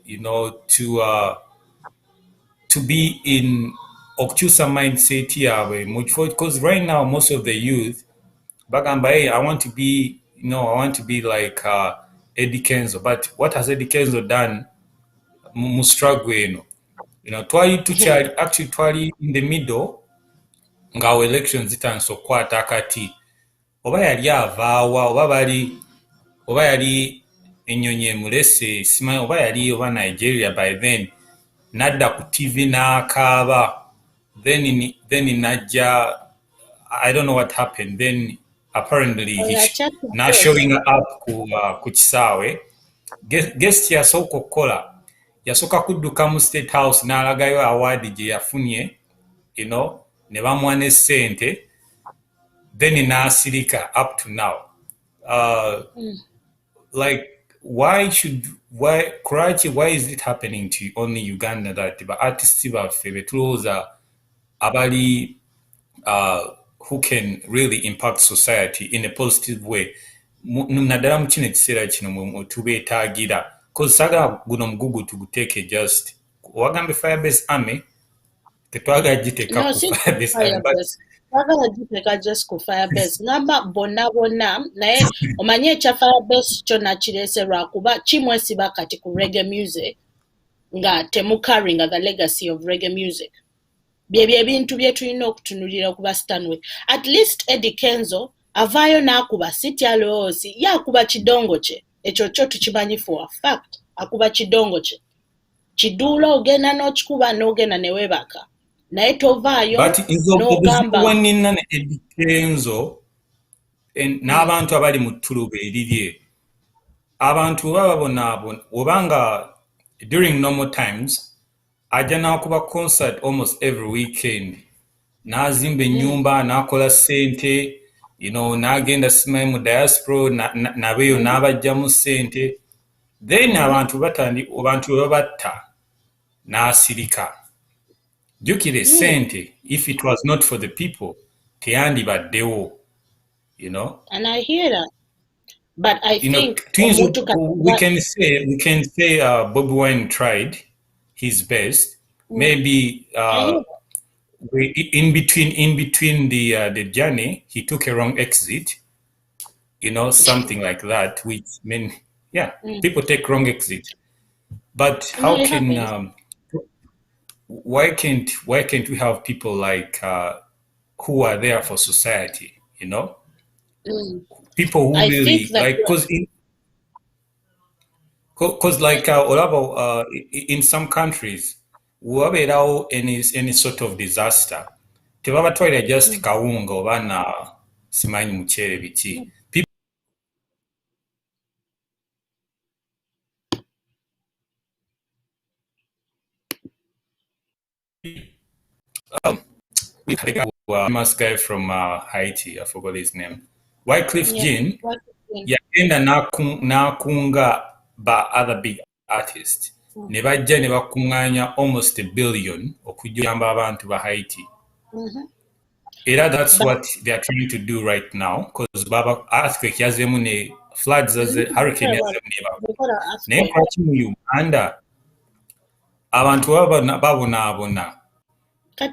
to be in okukyusa mindset yawe, because right now most of the youth bagamba, hey, I want to be like Eddie Kenzo, but what has Eddie Kenzo done mu struggle eno? Twali in the middle ng'awo elections zitandise okukwata akati, oba yali avaawa oba yali ennyonyi emulese, simanyi oba yali oba Nigeria by then, nadda ku TV n'akaaba, then najja, I don't know what happened. Then apparently he's not showing up ku kisaawe. Guest yasooka okukola, yasooka kudduka mu State House n'alagayo award gye yafunye, ne bamuwa ne ssente, then n'asirika up to now. Like, why is it happening to only Uganda that ba artists baffe betulowooza abali who can really impact society in a positive way, naddala mu kino ekiseera kino mwe tubeetaagira, because saga guno mugugu tuguteeke just wagambe Firebase Army, tetwagala giteeka ku Firebase Army, twagala giteeka just ku Firebase, ngamba bonna naye omanye ekya Firebase kyonna kireese lwakuba kimwesiba kati ku reggae music nga temucarryinga the legacy of reggae music. Byebyo ebintu bye tulina okutunulira okuba Stanway. At least Eddie Kenzo avaayo n'akuba siti alowoozi, ye akuba kidongo kye, ekyo kyo tukimanyi for a fact, akuba kidongo kye, kiduula ogenda n'okikuba n'ogenda ne weebaka, naye tovaayo n'ogamba nina ne Eddie Kenzo n'abantu abali mu ttuluba erirye, abantu bababona obanga during normal times ajja n'akuba concert almost every weekend n'azimba ennyumba n'akola ssente n'agenda simayi mu diaspora nabeeyo n'abajjamu ssente then abantu we babatta n'asirika jjukira ssente if it was not for the people teyandibaddewo And I hear that. But I think we can say Bobi Wine tried his best. Maybe in between the journey, he took a wrong exit. Something like that. Which people take wrong exit. But how can why can't we have people like who are there for society? People who really like because like in some countries wabeerawo any sort of disaster tebabatwalira just kawunga oba na simanyi muceere biki we had a famous guy from Haiti, I forgot his name, Wycliffe Jean. Yagenda n'akunga ba other big artists ne bajja ne bakuŋŋaanya almost $1 billion okuyamba abantu ba Haiti. Era that's what they are trying to do right now because baba earthquake yazeemu ne floods hurricane yazeemu naye lwaki mu Uganda abantu babonaabona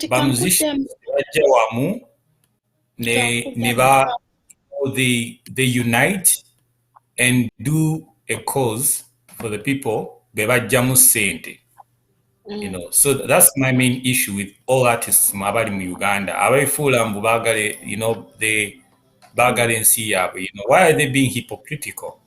bamusicians bajja wamu they unite and do a cause for the people bebajjamu ssente. So that's my main issue with all artists abali mu Uganda abeefuula mbu baagale they baagala ensi yaabwe. Why are they being hypocritical?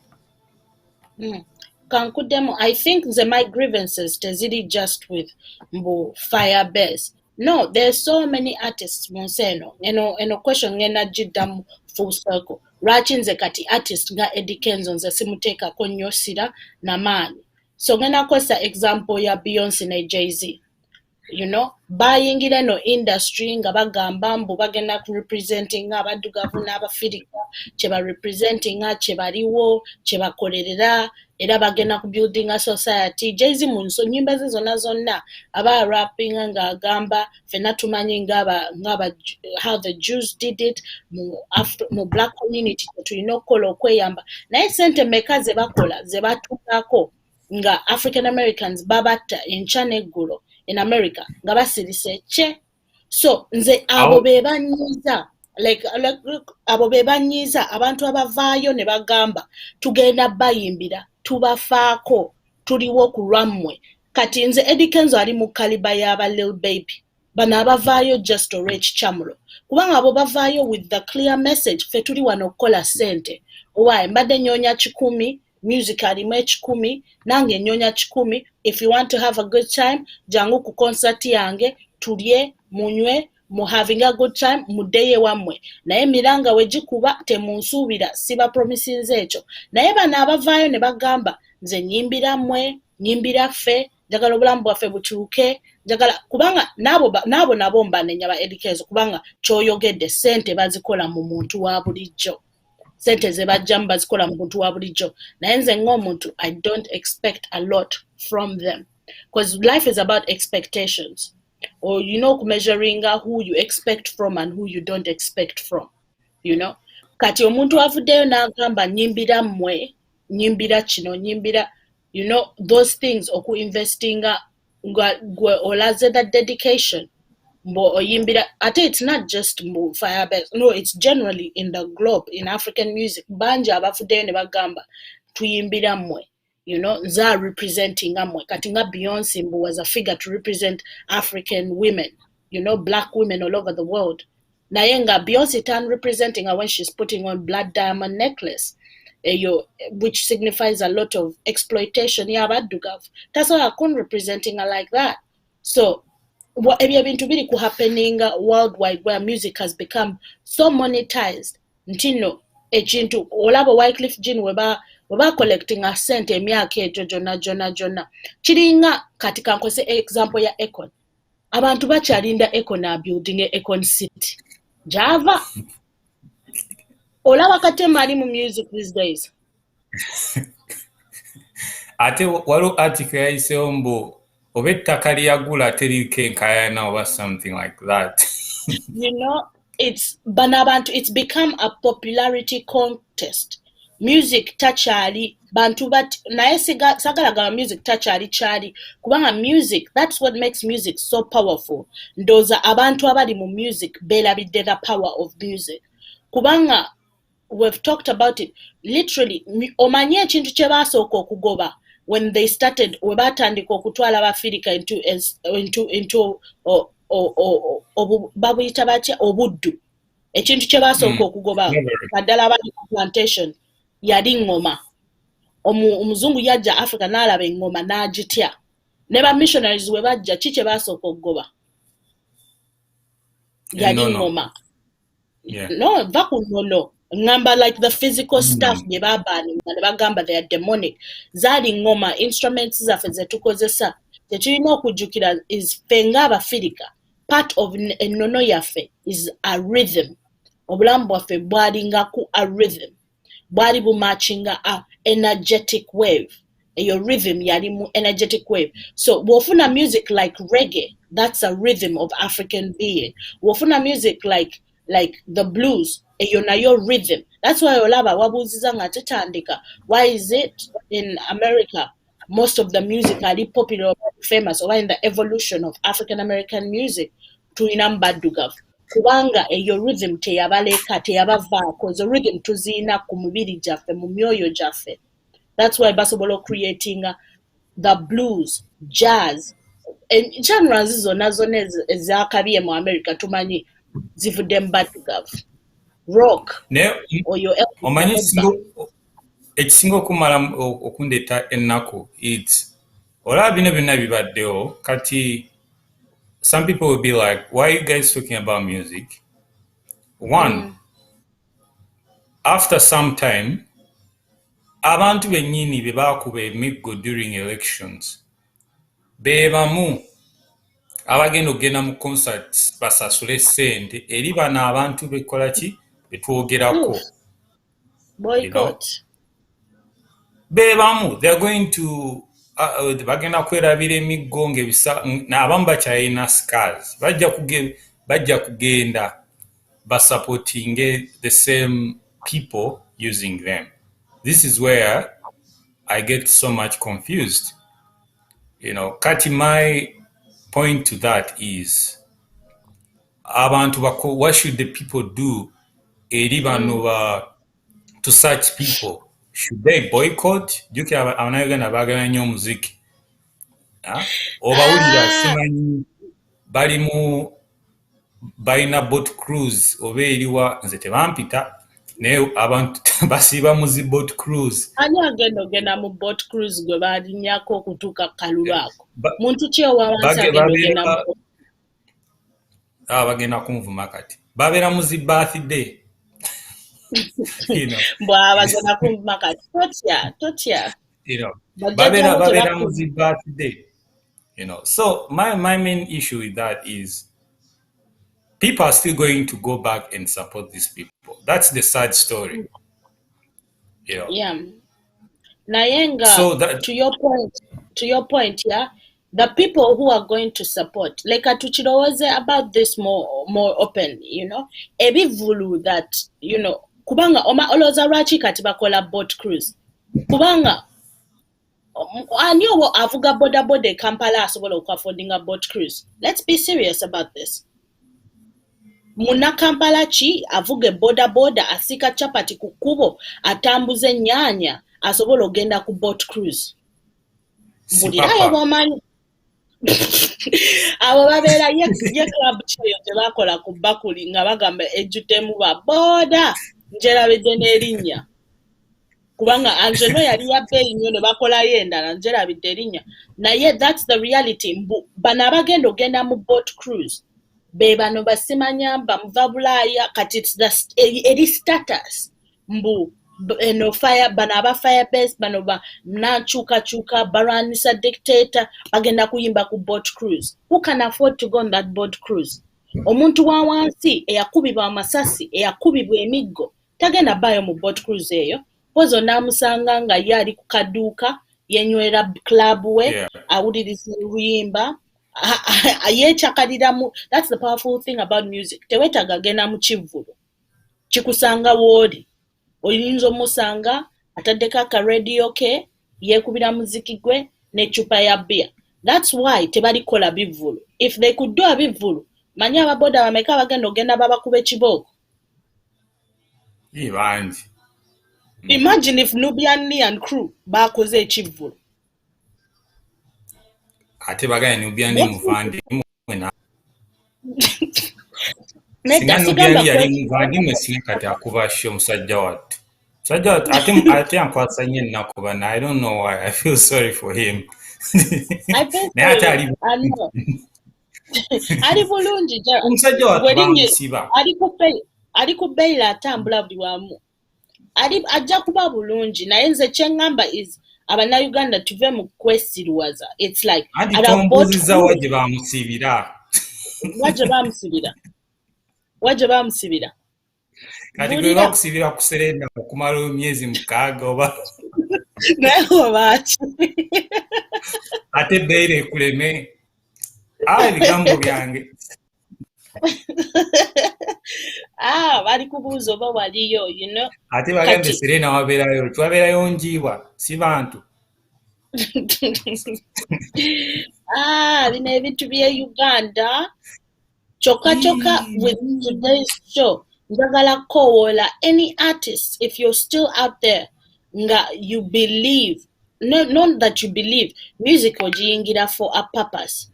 Kankudemu, I think my grievances teziri just with mbu fire base. No, there's so many artists monseno. Eno question ngena jiddamu full circle. Lwaki nze kati artist nga Eddie Kenzo nze simuteekako nnyo ssira n'amaanyi. So ngena kosa example ya Beyonce ne Jay-Z. Bayingira no industry nga bagamba mbu bagenda ku representing abaddugavu n'abafirika kye ba representing kye baliwo kye bakolerera era bagenda ku building a society. Jay-Z mu nnyimba ze zonna aba rapping nga agamba fena tumanyi ngaba how the Jews did it mu black community tulina okukola okweyamba naye sente meka ze bakola ze batuukako nga African Americans babatta enkya n'eggulo in America nga basirise che. So nze abo bebanyiza abo bebanyiza abantu abavaayo ne bagamba tugenda bayimbira tubafaako tuliwo ku lwammwe kati nze Eddie Kenzo ali mu kaliba y'aba Lil Baby bano abavaayo just ekikyamulo kubanga abo bavaayo with the clear message fe tuli wano okukola ssente owaye mbadde nnyonya 10 music alimu 10 nange nnyonya 10 if you want to have a good time jangu ku concert yange tulye munywe mu having a good time mudeye wammwe naye miranga wegikuba temunsuubira siba promises ekyo naye bano abavaayo ne bagamba nze nyimbira mmwe nyimbira ffe njagala obulamu bwaffe bukyuke njagala kubanga nabo mbanenya ba Eddie Kenzo kubanga kyoyogedde ssente bazikola mu muntu wa bulijjo sente ze bajjamu bazikola mu muntu wa bulijjo naye nze ng'omuntu I don't expect a lot from them because life is about expectations or measuring who you expect from and who you don't expect from kati omuntu avuddeyo n'agamba nyimbira mmwe nyimbira kino nyimbira those things okuinvestinga gwe olaze that dedication mbo oyimbira ate it's not just mu firebase no it's generally in the globe in African music banja abafuddeyo ne bagamba tuyimbira mmwe za representing amwe kati nga Beyonce mbu was a figure to represent African women black women all over the world naye nga Beyonce turn representing her when she's putting on blood diamond necklace which signifies a lot of exploitation y'abaddugavu that's why I couldn't representing her like that. So ebyo ebintu biri ku happening worldwide where music has become so monetized ntino ekintu olaba Wycliffe Jean oba collecting a cent emyaka egyo gyonna kiringa kati kankozese example ya Econ. Abantu bakyalinda Econ building Econ City Java olaba Katema ali mu music these days. Ate waliwo article yayiseewo mbu oba ettaka lyagula ate liriko enkaayana oba something like that. You know, it's banabantu, it's become a popularity contest. Music takyali bantu bat naye sagalaga music takyali kyali kubanga music, that's what makes music so powerful. Ndoza abantu abali mu music belabidde the power of music kubanga we've talked about it literally. Omanye ekintu kye basooka okugoba when they started webatandika okutwala abafirika into babuyita batya obuddu. Ekintu kye basooka okugoba kaddala abali ku plantation yali ngoma. Omuzungu yajja Africa n'alaba engoma n'agitya. Ne ba missionaries we bajja kye basooka okugoba yali ngoma. No, vakunono ngamba like the physical stuff bye babani ne bagamba they are demonic. Zali ngoma instruments zaffe ze tukozesa tetulina okujjukira is fenga abafirika. Part of ennono yaffe is a rhythm. Obulamu bwaffe bwalinga ku a rhythm. Bwali bumatchinga a energetic wave. Your rhythm yali mu energetic wave. So wofuna music like reggae, that's a rhythm of African being. Wofuna music like the blues, your rhythm. That's why olaba wabuziza nga tetandika. Why is it in America most of the music are popular or famous, or in the evolution of African American music tulina mbaddugavu kubanga eyo rhythm teyabaleka teyabavaako zo rhythm tuziina ku mubiri gyaffe mu myoyo gyaffe. That's why basobola creating the blues, jazz, and genres zonna ezakabye mu America tumanyi zivudde mbaddugavu. Rock oyo omanyi ekisinga okumala okundeeta ennaku olaba bino byonna bibaddewo kati some people will be like, why are you guys talking about music? One, after some time, abantu bennyini be baakuba emiggo during elections beebamu abagenda okugenda mu concerts basasule ssente eri bano abantu bekola ki betwogerako. Boycott. Beebamu they're going to bagenda kwerabira emiggo abamu bakyalina scars bajja kugenda basupporting the same people using them. This is where I get so much confused. Kati my point to that is abantu what should the people do eri bano to such people? Should they boycott? Juki abanayuganda baagala nnyo omuziki obawulira simanyi balina boat cruise oba eriwa nze tebampita naye abantu basiiba mu zi boat cruise. Ani agenda ogenda mu boat cruise gwe balinnyako okutuuka kalulu ako muntu ki owawansi agenda ogenda bagenda kunvuma kati babeera mu zi birthday. Bagenda kunvuma kati totya babeera mu zi birthday. So my main issue with that is people are still going to go back and support these people. That's the sad story. Yeah. Nayenga, so to your point, yeah, the people who are going to support, like atuchirowaze about this more open, ebivulu that, kubanga oloza lwaki kati bakola boat cruise. Kubanga ani obo avuga boda e Kampala asobola okuaffordinga boat cruise. Let's be serious about this. Muna Kampala chi avuge boda asika chapati ku kkubo atambuze nnyaanya asobola ogenda ku boat cruise. Mbulirayo bw'omanyi abo babeera ye club kyeyo gye bakola ku bakuli nga bagamba ejjutemu ba boda njerabidde n'erinnya kubanga Angelo yali yabbeeyi nnyo ne bakolayo endala njerabidde erinnya naye that's the reality. Bano abagenda ogenda mu boat cruise be bano basimanyamba muva Bulaaya kati eri status mbu bano aba firebase bano nankyukakyuka balwanisa dictator bagenda kuyimba ku boat cruise. Who can afford to go on that boat cruise? Omuntu wa wansi eyakubibwa amasasi eyakubibwa emiggo tagenda baayo mu boat cruise eyo. Pozo namusanga nga ye ali ku kaduuka yenywera club we awuliriza oluyimba yeekyakaliramu. That's the powerful thing about music. Tewetaaga genda mu kivvulu kikusanga wooli. Oyinza omusanga ataddeko akaradio ke yeekubira muziki gwe n'eccupa ya bia. That's why tebalikola bivvulu. If they could do a bivvulu, manyi ababoda bameka bagenda ogenda babakuba ekibooko. Bangi. Imagine if Nubian and crew bakoze ekivvulu. Ate bagaya Nubian muvandi mwena. Neta sigamba yali muvandi mwe kati akuba sho musajja wattu. Musajja wattu ate ankwasa nnyo ennaku bana. I don't know why. I feel sorry for him. Naye ate ali bulungi omusajja wattu bamusiba. Ali ku bbeeyiri atambula buli wamu. Ajja kuba bulungi naye nze kyeŋŋamba is abannayuganda tuve mu kwesiruwaza. It's like tombuuziza wa gye bamusibira. Wajje bamusibira kati gwe bakusibira ku Serena okumala emyezi 6 oba naye obaaki ate bbeere ekuleme ebigambo byange. bali kubuuza oba waliyo ate bagambe Serena wabeerayo twabeerayo njiibwa si bantu. Bino ebintu bye Uganda kyokka with today's show njagala kukowoola any artist if you're still out there nga you believe not that you believe music ogiyingira for a purpose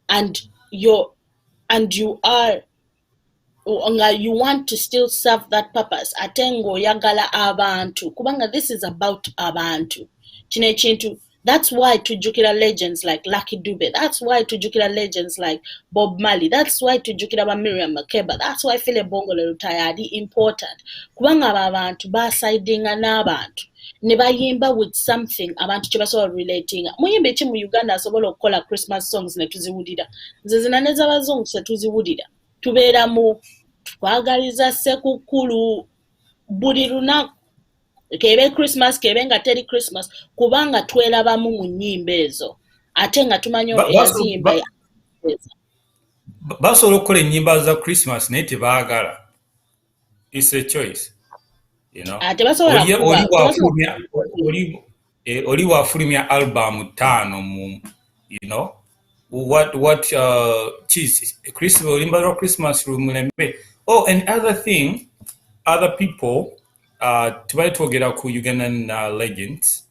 and you are nga you want to still serve that purpose ate ng'oyagala abantu kubanga this is about abantu kino ekintu. That's why tujjukira legends like Lucky Dube. That's why tujjukira legends like Bob Marley. That's why tujjukira ba Miriam Makeba. That's why Philip Bongole retired important. Kubanga abantu basidinga n'abantu ne bayimba with something abantu kye basobola relating. Muyimba ki mu Uganda asobola okukola Christmas songs ne tuziwulira. Nze zina ne z'abazungu se tuziwulira. Tubeera mu twagaliza Ssekukkulu buli lunaku. Kebe Christmas kebe nga teri Christmas kubanga twerabamu mu nnyimba ezo ate nga tumanyi eyaziyimba basobola okukola ennyimba za Christmas naye tebaagala. It's a choice. Ate basobola oli wafulumya album 5 mu what Christmas olimba lwa Christmas lumulembe. And other thing other people tubali twogera ku Ugandan legends.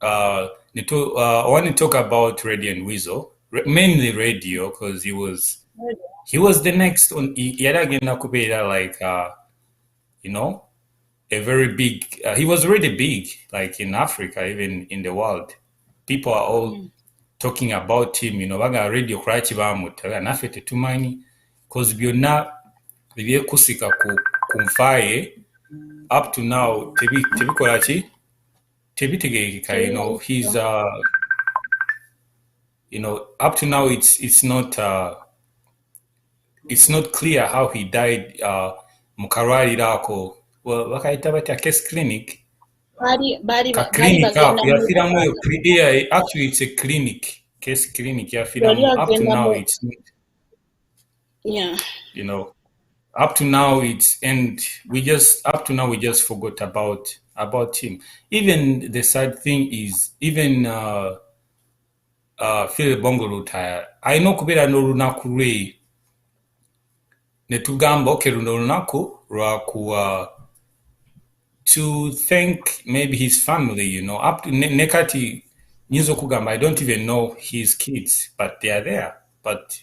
I want to talk about Radio and Weasel, mainly Radio, because he was the next on. Yari agenda kubeera like a very big. He was really big, like in Africa, even in the world. People are all talking about him. Baga Radio kuraki bamuta naffe tetumanyi because byonna ebyekusika ku nfaaye up to now tebikola ki tebitegekeka. He's up to now it's not clear how he died. Mu kalwaliro ako bakayita batya case clinic yafiiramu eyo. Actually it's a clinic, case clinic yafiiramu. Up to now it's up to now it's, and we just forgot about him. Even the sad thing is, even Phil Bongo retired. I know kubeera n'olunaku lwe ne tugamba okay luno olunaku lwa to thank maybe his family, up to nekati nyinza okugamba I don't even know his kids, but they are there, but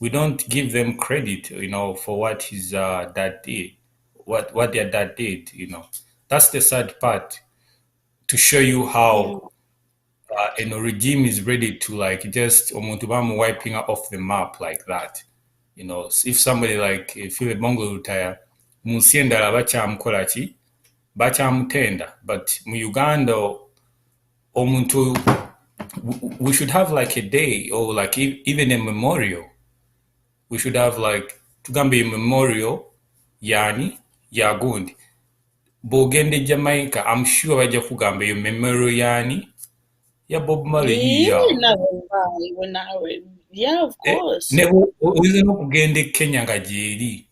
we don't give them credit, for what his dad did, what their dad did, That's the sad part, to show you how a regime is ready to like just omuntu wiping off the map like that. If somebody like Philip Bongo retire, munsi endala bakyamukola ki bakyamutenda, but mu Uganda omuntu, we should have like a day or like even a memorial. We should have like tugambe a memorial yani yagundi bw'ogenda e Jamaica, I'm sure bajja kugamba eyo memorial yani ya Bob Marley yiyawo. Yeah, of course. Ne oyinza n'okugenda e Kenya nga gyeri,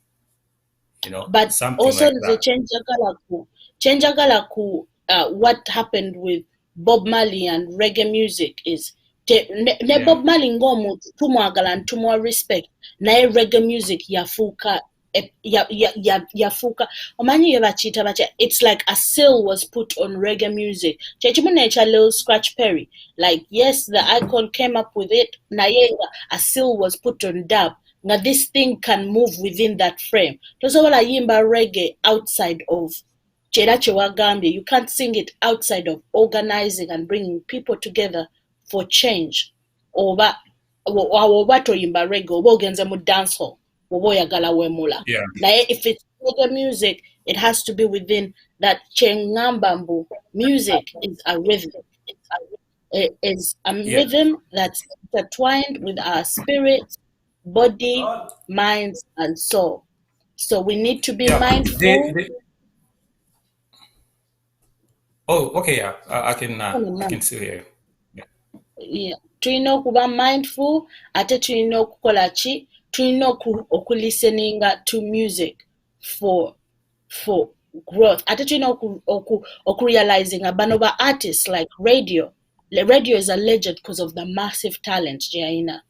But something also like the that. Chenjagalaku, what happened with Bob Marley and reggae music is ne Yeah, Bob Marley ng'omuntu tumwagala ntumwa respect naye reggae music yafuuka yafuuka omanyi ye bakiyita batya, it's like a seal was put on reggae music kyekimu nekya Lil Scratch Perry, like yes the icon came up with it naye a seal was put on dub nga this thing can move within that frame. Tosobola yimba reggae outside of kyera kyewagambye, you can't sing it outside of organizing and bringing people together for change. Oba toyimba reggae oba ogenze mu dance hall oba oyagala wemula. yeah, Naye if it's reggae music, it has to be within that kyengamba mbu music is a rhythm. It is a yeah, rhythm that's intertwined with our spirit, body, minds, and soul. So we need to be yeah. mindful. Oh, okay, yeah. I can still hear you. Yeah, Yeah. Tulina okuba mindful ate tulina okukola ki? Tulina okulisteninga to music for growth. Ate tulina okurealizinga bano ba artists like radio. Radio is a legend because of the massive talent gye yalina.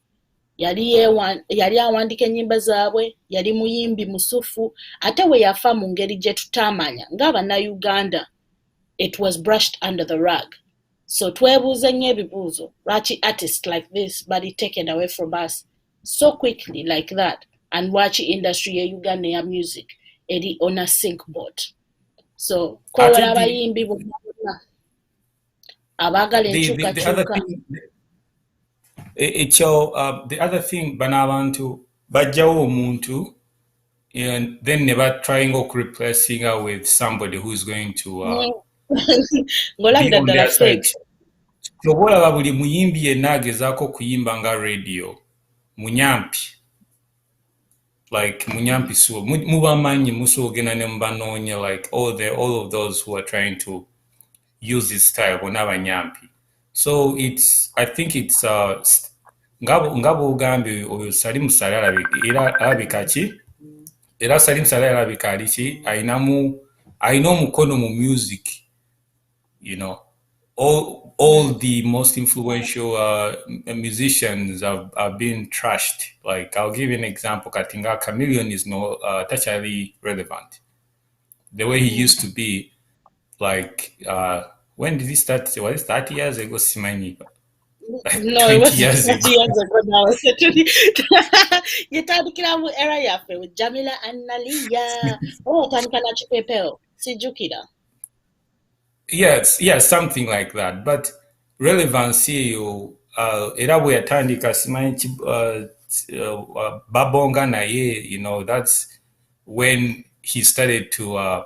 Yali awandika ennyimba zaabwe, yali muyimbi musufu, ate we yafa mu ngeri gye tutamanya ng'Abannayuganda, it was brushed under the rug. So twebuuze nnyo ebibuuzo, lwaki artists like this bali taken away from us so quickly like that, and lwaki industry ye Uganda ya music eri on a sink boat. So kwewala abayimbi bonna abaagala the other enkyukakyuka. thing, the other thing bano abantu bajjawo omuntu and then never trying to replacing her with somebody who's going to be Ng'olabira on ddala their side. fakes. Ky'oba buli muyimbi yenna agezaako okuyimba nga radio munyampi, like munyampi so mubamanyi musoogenda ne mubanoonya, like all of those who are trying to use this style bonna banyampi. So I think it's nga bw'ogambye oyo Salim Saleh era alabika ki, era Salim Saleh alabika ali ki, alina omukono mu music, all the most influential musicians have been trashed. Like I'll give you an example. Katinga Chameleon is no actually relevant. The way he used to be, like when did he start? Was it 30 years ago? Simani, like No, it 20 wasn't years 30 ago. years ago now. Yetandikira mu era yaffe with Jamila and Nalia. Oh, watandika na Chipepeo. Sijukira. Yes, something like that. But relevancy, era bwe yatandika simanyi babonga naye, that's when he started to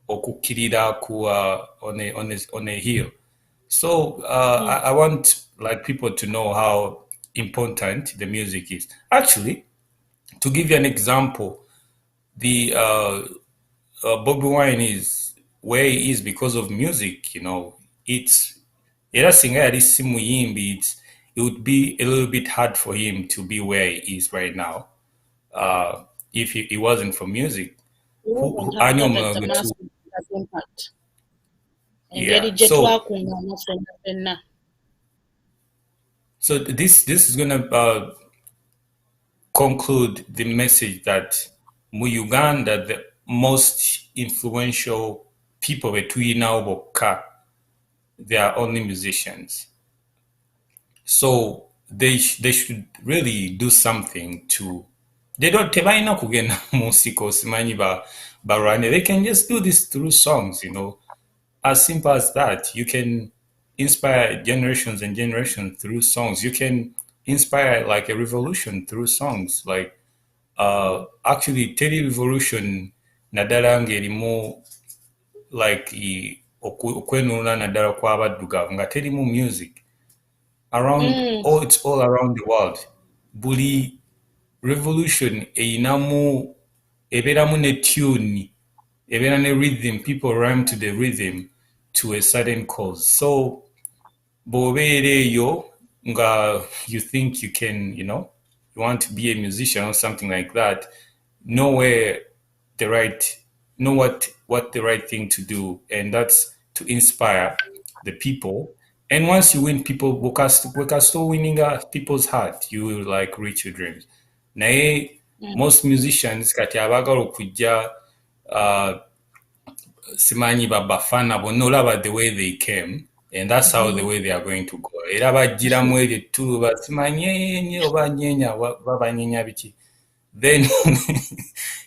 okukkirira ku on a hill. So I want like people to know how important the music is. Actually, to give you an example, the Bobby Wine is where he is because of music. It's era singa yali si muyimbi, it would be a little bit hard for him to be where he is right now if he wasn't for music. We wouldn't have Ani gathered the omulala mass gwe that impact. Engeri yeah. gye twakungaana ffenna ffenna. So this is gonna conclude the message that mu Uganda the most influential people betweenawo bokka, they are only musicians. So they should really do something to. They don't tebalina kugenda mu nsiko simanyi barwane. They can just do this through songs. As simple as that. You can inspire generations and generations through songs. You can inspire like a revolution through songs. Like actually, Teddy Revolution naddala ng'erimu like okwenunula naddala kw'abaddugavu nga terimu music around it's all around the world. Buli revolution ebeeramu ne tune, ebeera ne rhythm, people rhyme to the rhythm to a certain cause. So bw'obeera eyo nga you think you can, you want to be a musician or something like that, know where the right, know what the right thing to do, and that's to inspire the people. And once you win people, because winning people's heart, you will like reach your dreams. Naye most musicians kati abaagala okujja simanyi babafana bonna olaba the way they came, and that's how the way they are going to go. Era bajjiramu eryo ettulu basimanyi oba nyeenya babanyenya biki. Then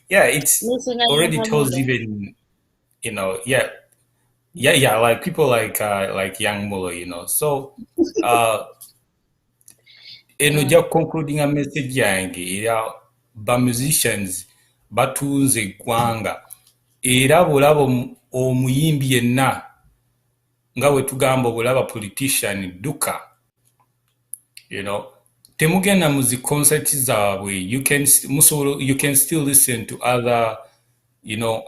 yeah, it's already tells even, yeah, like people like Young Mulo, so eno ja concluding a message yange era ba musicians batunze eggwanga era bw'olaba omuyimbi yenna nga bwe tugamba obulaba politician dduka, temugenda mu zi concert zaabwe, you can still listen to other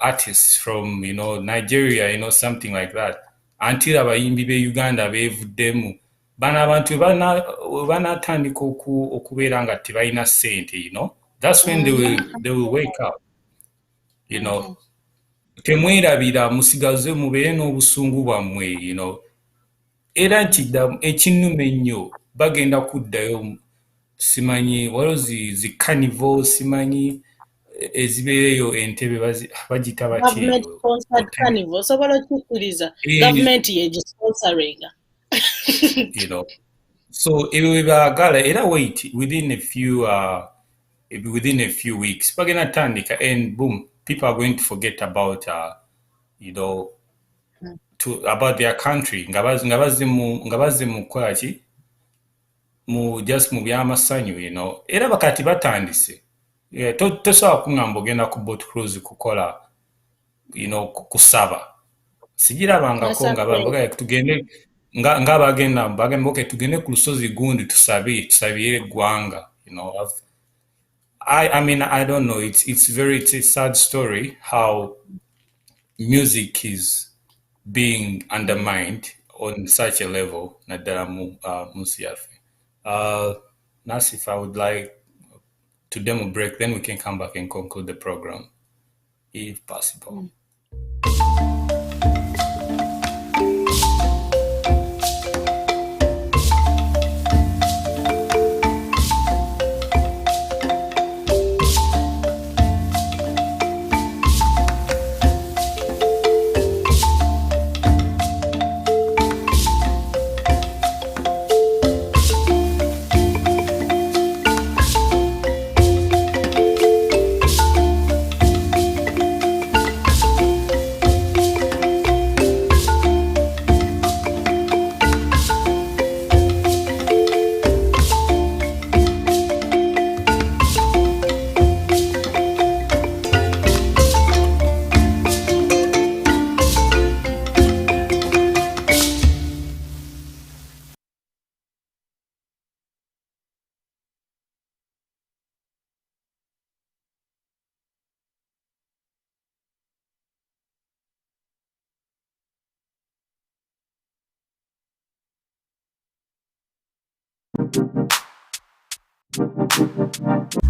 artists from Nigeria, something like that, until abayimbi be Uganda beevuddemu. Bano abantu we banaatandika okubeera nga tebalina ssente, that's when they will wake up, temwerabira, musigaze mubeere n'obusungu bwammwe, era nti ekinnuma ennyo bagenda kuddayo, simanyi waliwo zi carnival, simanyi ezibeereyo Entebbe bagita batyeyo osobola okukkiriza gavumenti yegisponsoringa. So ebyo bwe baagala, era wait within a few weeks bagenda tandika, and boom, people are going to forget about about their country nga bazze mu kukolaki just mu byamasanyu, era bakati batandise. Tosobola kuŋŋamba ogenda ku boat cruise kukola kusaba, sigirabangako nga bavuga tugende nga bagenda okay, tugende ku lusozi gundi tusabire eggwanga. I mean, I don't know, it's a sad story how music is being undermined on such a level naddala mu nsi yaffe. Nasif, I would like to demo break, then we can come back and conclude the program if possible.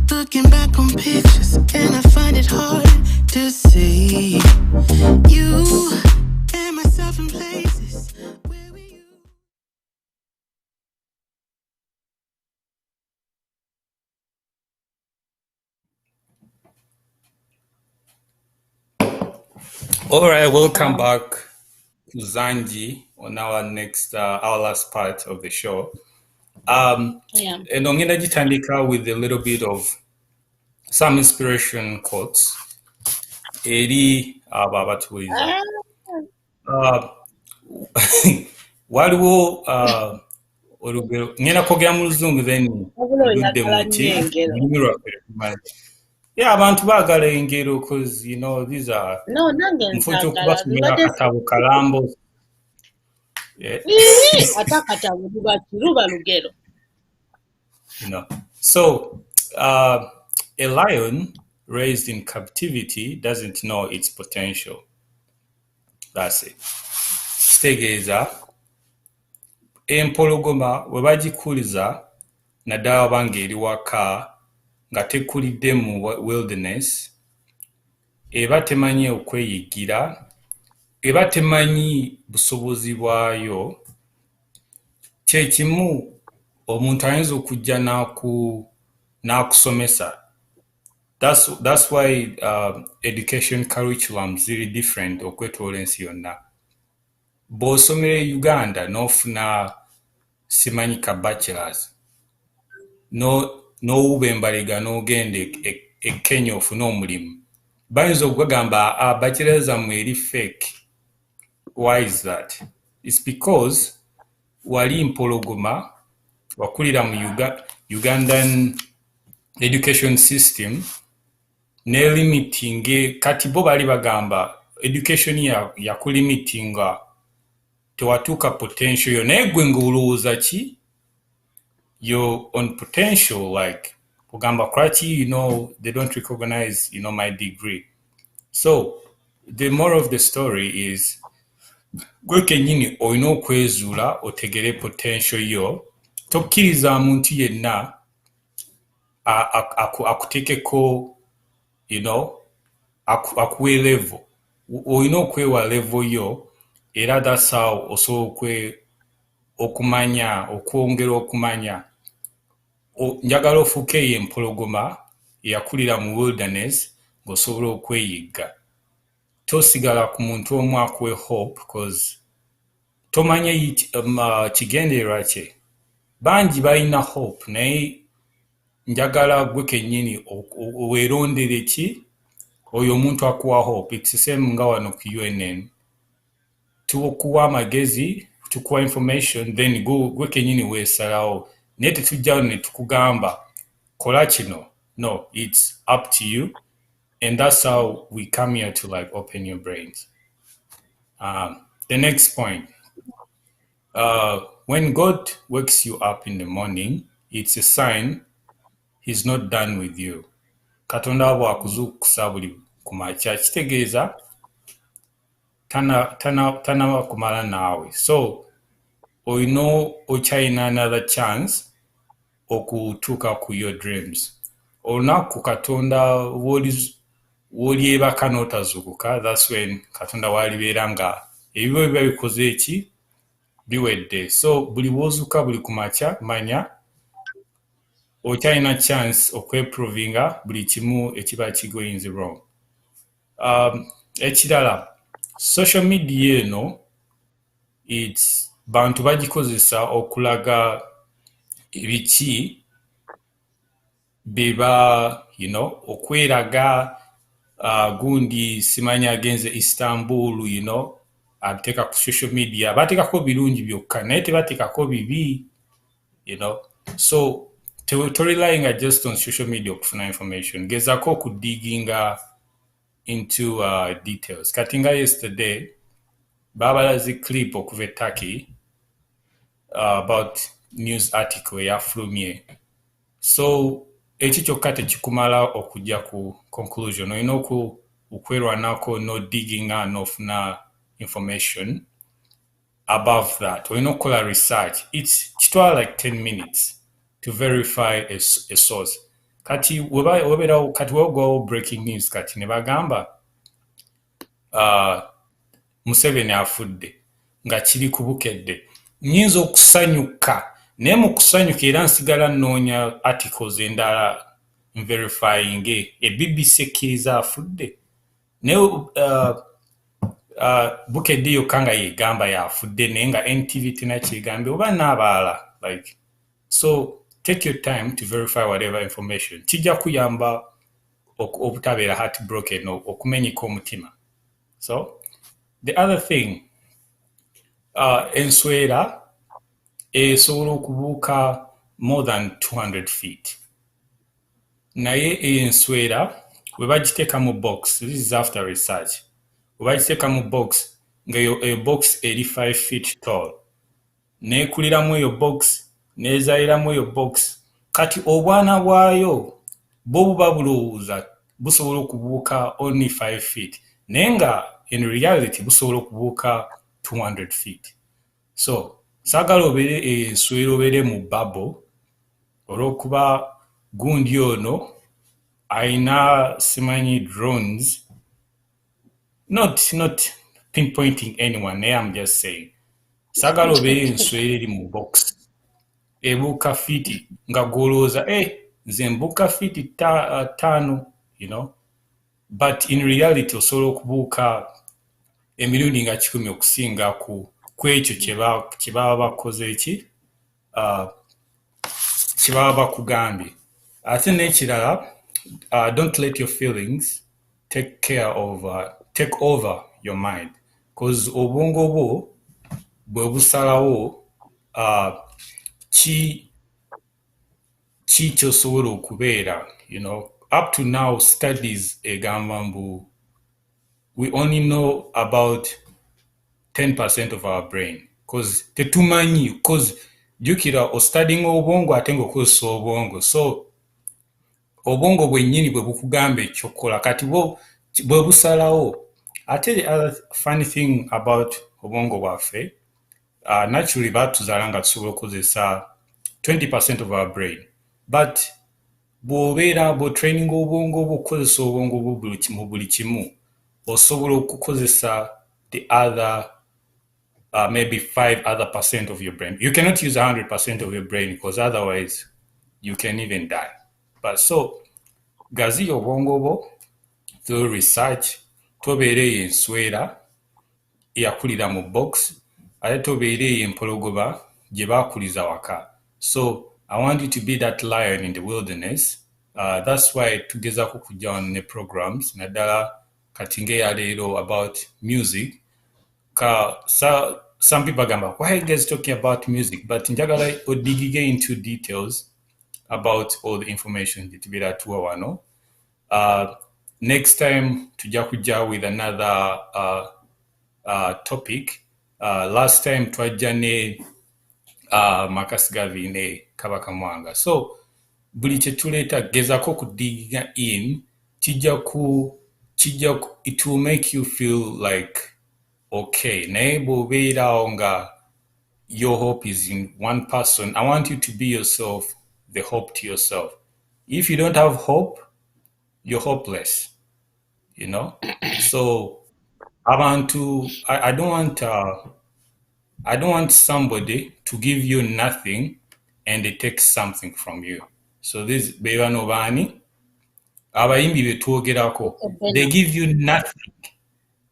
Looking back on pictures, and I find it hard to see you and myself in places where we used. All right, welcome back to Zanji on our last part of the show. And ongenda gitandika with a little bit of some inspiration quotes eri abo abatuweza. Waliwo olugero ngenda kwogera mu luzungu then luddemu ki olulimi lwaffe lumanyi. Yeah, abantu baagala engero because these are No, nange nfunza nzaagala okubasomera lubadde akatabo kalambo. Yeah. ate akatabo luba lugero. So a lion raised in captivity doesn't know its potential. That's it. Kitegeeza empologoma bwe bagikuliza naddala banga eri waka nga tekulidde mu wilderness eba temanyi okweyigira, eba temanyi busobozi bwayo. Kyekimu omuntu ayinza okujja n'akusomesa. That's why education curriculum ziri different okwetoola ensi yonna. Bw'osomera e Uganda n'ofuna simanyi ka bachelors n'owuba embaliga n'ogenda e Kenya ofune omulimu, bayinza okugamba bachelors zammwe eri fake. Why is that? It's because wali mpologoma wakulira mu Ugandan education system ne limiting kati bo bali bagamba education yakulimitinga tewatuuka potential yo, naye gwe ng'olowooza ki your own potential, like kugamba kwaki they don't recognize my degree. So the moral of the story is gwe kennyini olina okwezuula otegere potential yo, tokkiriza muntu yenna akuteekeko akuwe level. Olina okwewa level yo, era that's how osobola okumanya okwongera okumanya. Njagala ofuuke eyo empologoma eyakulira mu wilderness ng'osobola okweyigga. Tosigala ku muntu omu akuwe hope because tomanya kigendererwa kye. Bangi balina hope naye njagala gwe kennyini weerondere ki oyo omuntu akuwa hope. It's the same nga wano ku UNN. Tukuwa amagezi, tukuwa information, then gwe kennyini weesalawo. Naye tetujjawo ne tukugamba kola kino. No, it's up to you. And that's how we come here to open your brains. The next point. When God wakes you up in the morning, it's a sign He's not done with you. Katonda bw'akuzuukusa buli kumakya kitegeeza tanaba kumala naawe. So okyalina another chance okutuuka ku your dreams. Olunaku Katonda w'olyebaka n'otazuukuka, that's when Katonda walibeera nga ebyo biba bikoze eki biwedde. So buli bw'ozuuka buli kumakya manya okyalina chance okweprovinga buli kimu ekiba kigoyinzi wrong. Ekirala, social media eno bantu bagikozesa okulaga ebiki beba okweraga. Gundi simanyi agenze Istanbul, ateeka ku social media, bateekako birungi byokka naye tebateekako bibi. So relying just on social media okufuna information. Gezaako okudiginga into details. Kati nga yesterday babalaze clip okuva e Turkey about news article eyafulumye. So ekyo kyokka tekikumala okujja ku conclusion. Olina okwerwanako no digging n'ofuna information. Above that, olina okukola research. Kitwala like 10 minutes to verify a source. Kati wegwawo breaking news kati ne bagamba Museveni afudde nga kiri ku Bukedde. Nnyinza okusanyuka naye mu kusanyuka era nsigala nnoonya articles endala verifying BBC ekkiriza afudde naye Bukedde yokka nga yegamba yafudde naye nga NTV tenakyegambye oba n'abalala. So take your time to verify whatever information. Kijja kuyamba obutabeera heartbroken okumenyeka omutima. So the other thing, enswera esobola okubuuka more than 200 feet. Naye enswera bwe bagiteeka mu box, this is after research, bwe bagiteeka mu box ng'eyo box eri 5 feet tall, neekuliramu eyo box, neezaaliramu eyo box, kati obwana bwayo bwo buba bulowooza busobola okubuuka only 5 feet, naye nga in reality busobola okubuuka 200 feet. So saagala obeere enswera obeere mu bubble, olw'okuba gundi ono alina simanyi drones, not pinpointing anyone, naye I'm just saying, saagala obeere enswera eri mu box ebuuka fiiti nga gwolowooza nze mbuuka fiiti 5, you know, but in reality osobola okubuuka emirundi nga 100 okusinga ku ekyo kye baba bakoze ki, kye baba bakugambye. Ate n'ekirala, don't let your feelings take over your mind, because obwongo bwo bwe busalawo ki ky'osobola okubeera, you know. Up to now studies egamba mbu we only know about 10% of our brain, because tetumanyi, because jukira ostudying obwongo ate ng'okozesa obwongo, so obwongo bwennyini bwe bukugamba ekyokola kati bwe busalawo. Ate the other funny thing about obwongo bwaffe, naturally baatuzaala nga tusobola okukozesa 20% of our brain, but bw'obeera bw'otraining obwongo bwo okukozesa obwongo bwo mu buli kimu, osobola okukozesa the other maybe 5% of your brain. You cannot use 100% of your brain, because otherwise you can even die. But so gaziya obwongo bwo through research, tobeereyo enswera eyakulira mu box, ate tobeereyo empologoba gye baakuliza waka. So I want you to be that lion in the wilderness. That's why tugezaako kujja on ne programs naddala kati ng'eya leero about music. Some people agamba, why are you guys talking about music? But njagala odigige into details about all the information gye tubeera tuwa wano. Next time tujja kujja with another topic. Last time twajja ne Makasigavi ne Kabaka Mwanga. So buli kye tuleeta gezaako kudiga in, it will make you feel like okay. Naye bw'obeerawo nga your hope is in one person, I want you to be yourself, the hope to yourself. If you don't have hope, you're hopeless, you know. So I don't want somebody to give you nothing and they take something from you. So this bebano bani abayimbi betwogerako, they give you nothing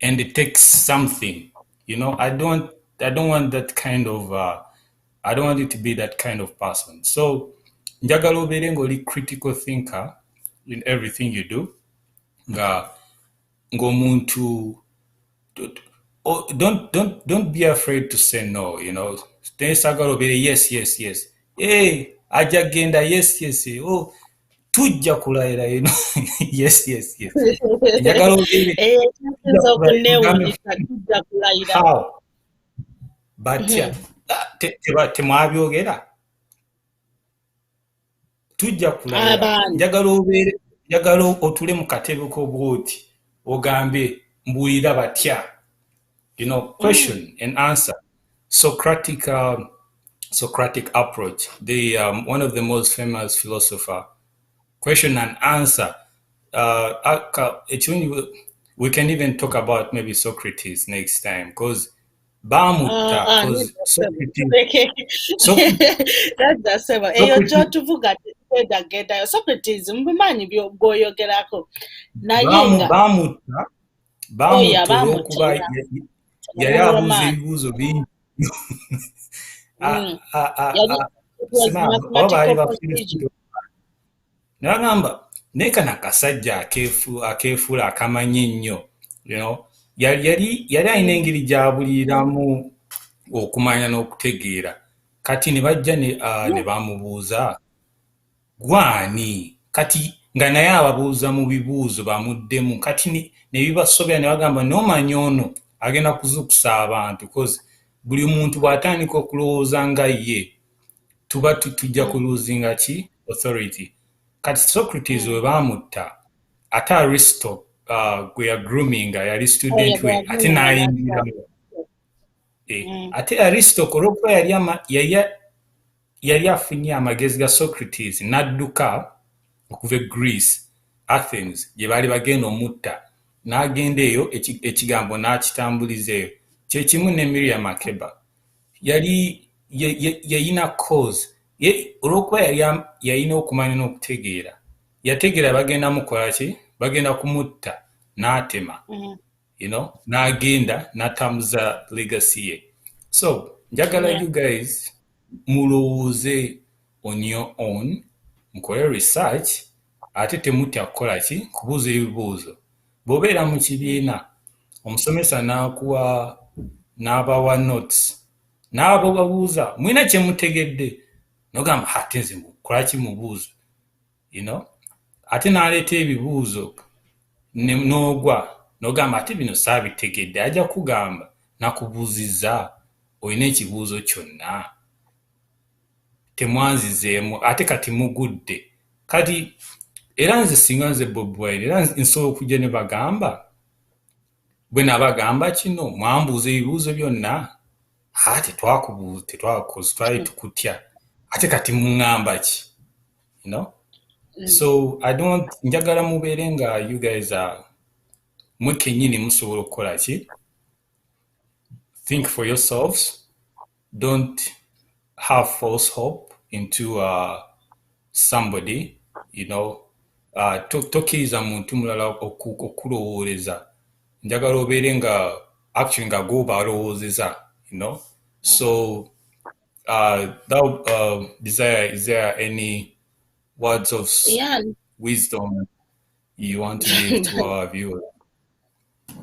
and they take something, you know. I don't want that kind of I don't want you to be that kind of person. So njagala obeere ng'oli critical thinker in everything you do, ng'omuntu don't be afraid to say no, you know. Tesagala obeere yes. Ajja genda yes. Oh, tujja kulayira, you know. yes. Njagala obeere how batya temwabyogera tujja kulayira. Njagala otule mu katebe k'obwoti ogambe mbuulira batya, you know. Question and answer, Socratic approach. The one of the most famous philosopher, question and answer. We can even talk about maybe Socrates next time, because Socrates mbumanyi byogerako bamutta olw'okuba yali abuuza ebibuuzo bingi. Nagamba naye kano akasajja akeefuula akamanyi ennyo, you know, yali alina engeri gy'abuliramu okumanya n'okutegeera. Kati ne bajja ne bamubuuza gwani, kati nga naye ababuuza mu bibuuzo bamuddemu kati ne bibasobera ne bagamba n'omanyi ono agenda kuzukusa abantu cause buli muntu bw'atandika okulowooza nga ye tuba tujja kuluzinga ki authority. Kati Socrates we baamutta ate Aristo gwe yagroominga yali student we ate n'ayingiramu. Ate Aristo olw'okuba yali afunye amagezi ga Socrates n'adduka okuva e Greece, Athens, gye baali bagenda omutta n'agenda eyo ekigambo n'akitambuliza eyo. Kye kimu ne Miriam Makeba yalina cause olw'okuba yalina okumanya n'okutegeera, yategeera bagenda mukola ki, bagenda kumutta n'atema, n'agenda n'atambuza legacy ye. So njagala you guys mulowooze on your own, mukole research, ate temutya kukola ki, kubuuza ebibuuzo. Bw'obeera mu kibiina omusomesa n'abawa notes n'abo babuuza mwina kye mutegedde n'ogamba ate nze mukola ki mubuuzo, ate n'aleeta ebibuuzo n'ogwa n'ogamba ate bino saabitegedde, ajja kugamba nakubuuzizza olina ekibuuzo kyonna temwanzizeemu ate kati mugudde. Kati era nze singa nze Bobi Wine era nsobola okujja ne bagamba bwe nabagamba kino mwambuuza ebibuuzo byonna tetwakubuuza twali tukutya ate kati muŋŋamba ki, so njagala mubeere nga you guys mwe kennyini musobola okukola ki, think for yourselves, don't have false hope into somebody, tokkiriza muntu mulala okulowooleza, njagala obeere nga actually nga g'obalowoozeza, so Desire, is there any words of wisdom you want to give to our viewers?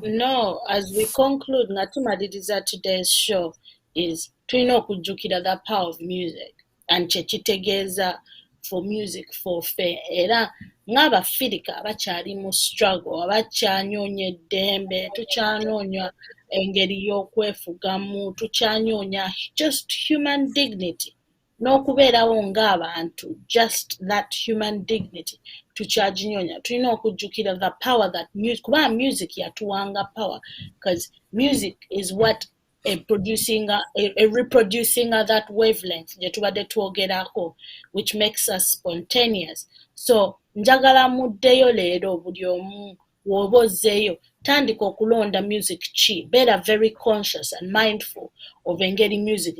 No, as we conclude, natumaliriza today's show is tulina okujjukira the power of music and kyekitegeeza for music for fair. Era ng'Abafirika abakyali mu struggle, abakyanoonya eddembe, tukyanoonya engeri y'okwefugamu, tukyanoonya just human dignity n'okubeerawo ng'abantu, just that human dignity tukyaginoonya. Tulina okujjukira the power that music, kuba music yatuwanga power, because music is what reproducing that wavelength gye tubadde twogerako, which makes us spontaneous. So njagala muddeyo leero buli omu w'oba ozzeeyo tandika okulonda music ki, beera very conscious and mindful of engeri music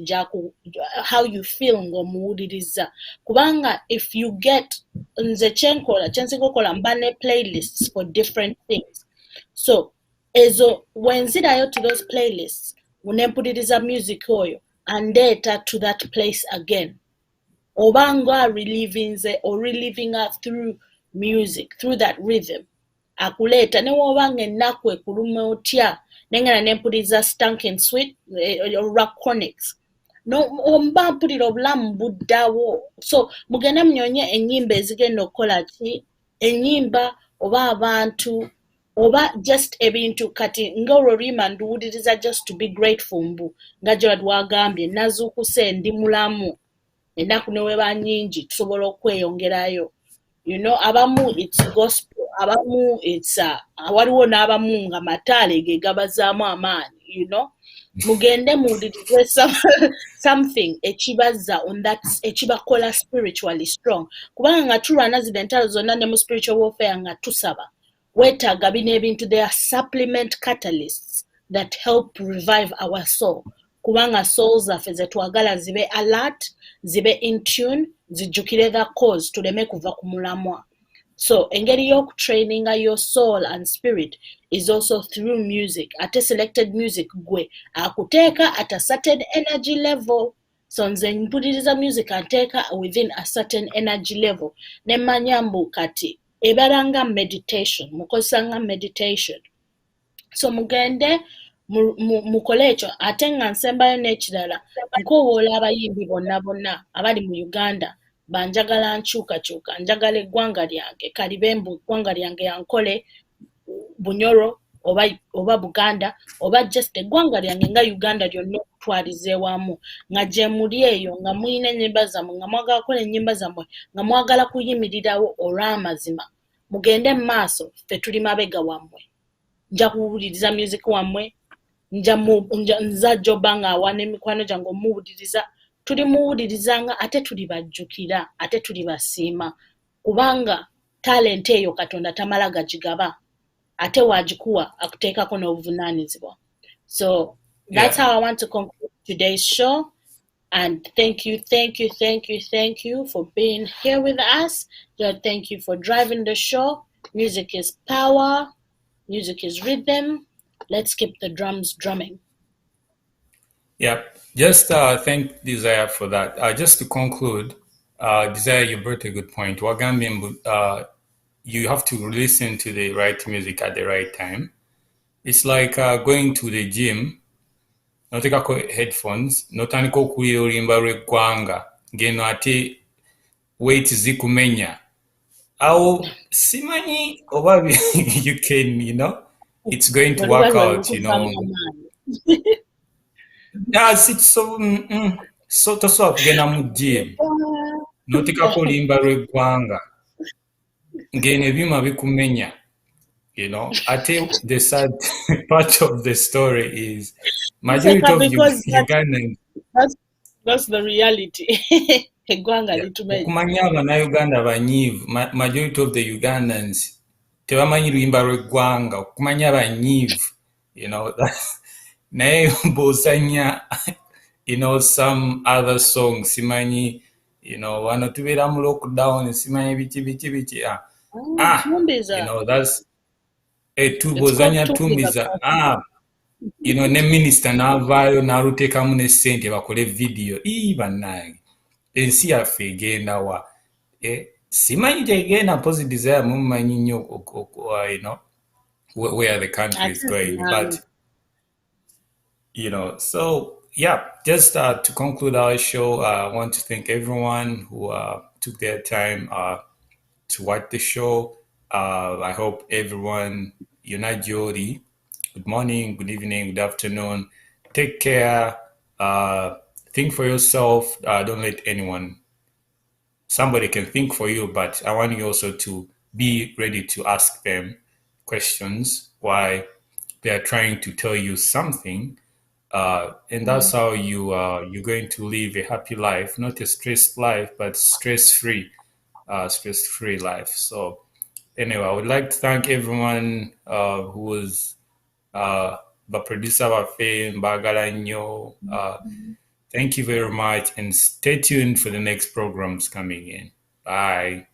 how you feel ng'omuwuliriza, kubanga if you get, nze kyensinga okukola mba ne playlists for different things. So ezo wenzirayo to those playlists unempuliriza music oyo andeeta to that place again, obanga reliving her through music, through that rhythm, akuleeta ne wobanga ennaku ekuluma otya nengana nempuliriza Stank and Sweet Rock Chronics, mba mpulira obulamu buddawo. So mugende munyonye ennyimba ezigenda okukola ki, ennyimba oba abantu oba just ebintu. Kati ng'olwolima nduwuliriza just to be grateful mbu nga Gerard wagambye nazuukuse ndi mulamu, ennaku ne weba nnyingi tusobola okweyongerayo, abamu it's gospel, abamu it's waliwo n'abamu nga mataale ge gabazaamu amaanyi, mugende muwulirize something ekibaza on that, ekibakola spiritually strong, kubanga nga tulwana zino entalo zonna ne mu spiritual warfare nga tusaba weetaaga bino ebintu, they are supplement catalysts that help revive our soul, kubanga souls zaffe ze twagala zibe alert, zibe in tune, zijjukire the cause, tuleme kuva ku mulamwa. So engeri y'okutraininga your soul and spirit is also through music. Ate selected music gwe akuteeka at a certain energy level. So nze mpuliriza music anteeka within a certain energy level, ne manya mbu kati ebalanga meditation, mukozesanga meditation. So mugende mukole ekyo. Ate nga nsembayo n'ekirala, nkowoola abayimbi bonna abali mu Uganda banjagala nkyukakyuka njagala eggwanga lyange kalibembu eggwanga lyange yankole bunyoro oba buganda oba just eggwanga lyange nga uganda lyonna okutwaliza ewamu nga gye muli eyo nga muyina ennyimba zammwe nga mwagala kukola ennyimba zammwe nga mwagala kuyimirirawo olw'amazima mugende mu maaso ffe tuli mabega wammwe nja kuwuliriza music wammwe nzajja obba nga awaana emikwano gyange omuwuliriza tuli muwulirizanga ate tuli bajjukira ate tuli basiima kubanga talenti eyo katonda tamala gagigaba ate wagikuwa akuteekako n'obuvunaanyizibwa so that's how I want to conclude today's show and thank you for being here with us. Thank you for driving the show. Music is power. Music is rhythm. Let's keep the drums drumming. Yeah, just thank Desire for that. Just to conclude, Desire, you brought a good point. You have to listen to the right music at the right time. It's like going to the gym, notekako headphones, notandika okuwulira oluyimba lw'eggwanga ng'eno ate weight zikumenya. Awo simanyi oba you can, it's going to work out, so tosobola kugenda mu gym notekako oluyimba lw'eggwanga ng'eno ebyuma bikumenya. Ate the sad part of the story is majority of Ugandans. That's the reality. Okumanya abannayuganda banyiivu, majority of the Ugandans tebamanyi luyimba lw'eggwanga, okumanya banyiivu, naye bw'ozanya, some other songs simanyi, wano tubeera mu lockdown simanyi biki. That's bw'ozanya tumbiza. Ne minisita n'avaayo n'aluteekamu ne ssente bakole vidiyo. Bannange ensi yaffe egenda wa? Simanyi gyegenda mpozi Desire mumanyi nnyo where the country is going, but so yeah, just to conclude our show, I want to thank everyone who took their time to watch the show. I hope everyone, Jody, good morning, good evening, good afternoon. Take care. Think for yourself. Don't let anyone. Somebody can think for you, but I want you also to be ready to ask them questions why they are trying to tell you something. And that's how you're going to live a happy life, not a stressed life, but stress-free life. So anyway, I would like to thank everyone who was the producer of Fame, Bagalanyo. Thank you very much, and stay tuned for the next programs coming in. Bye.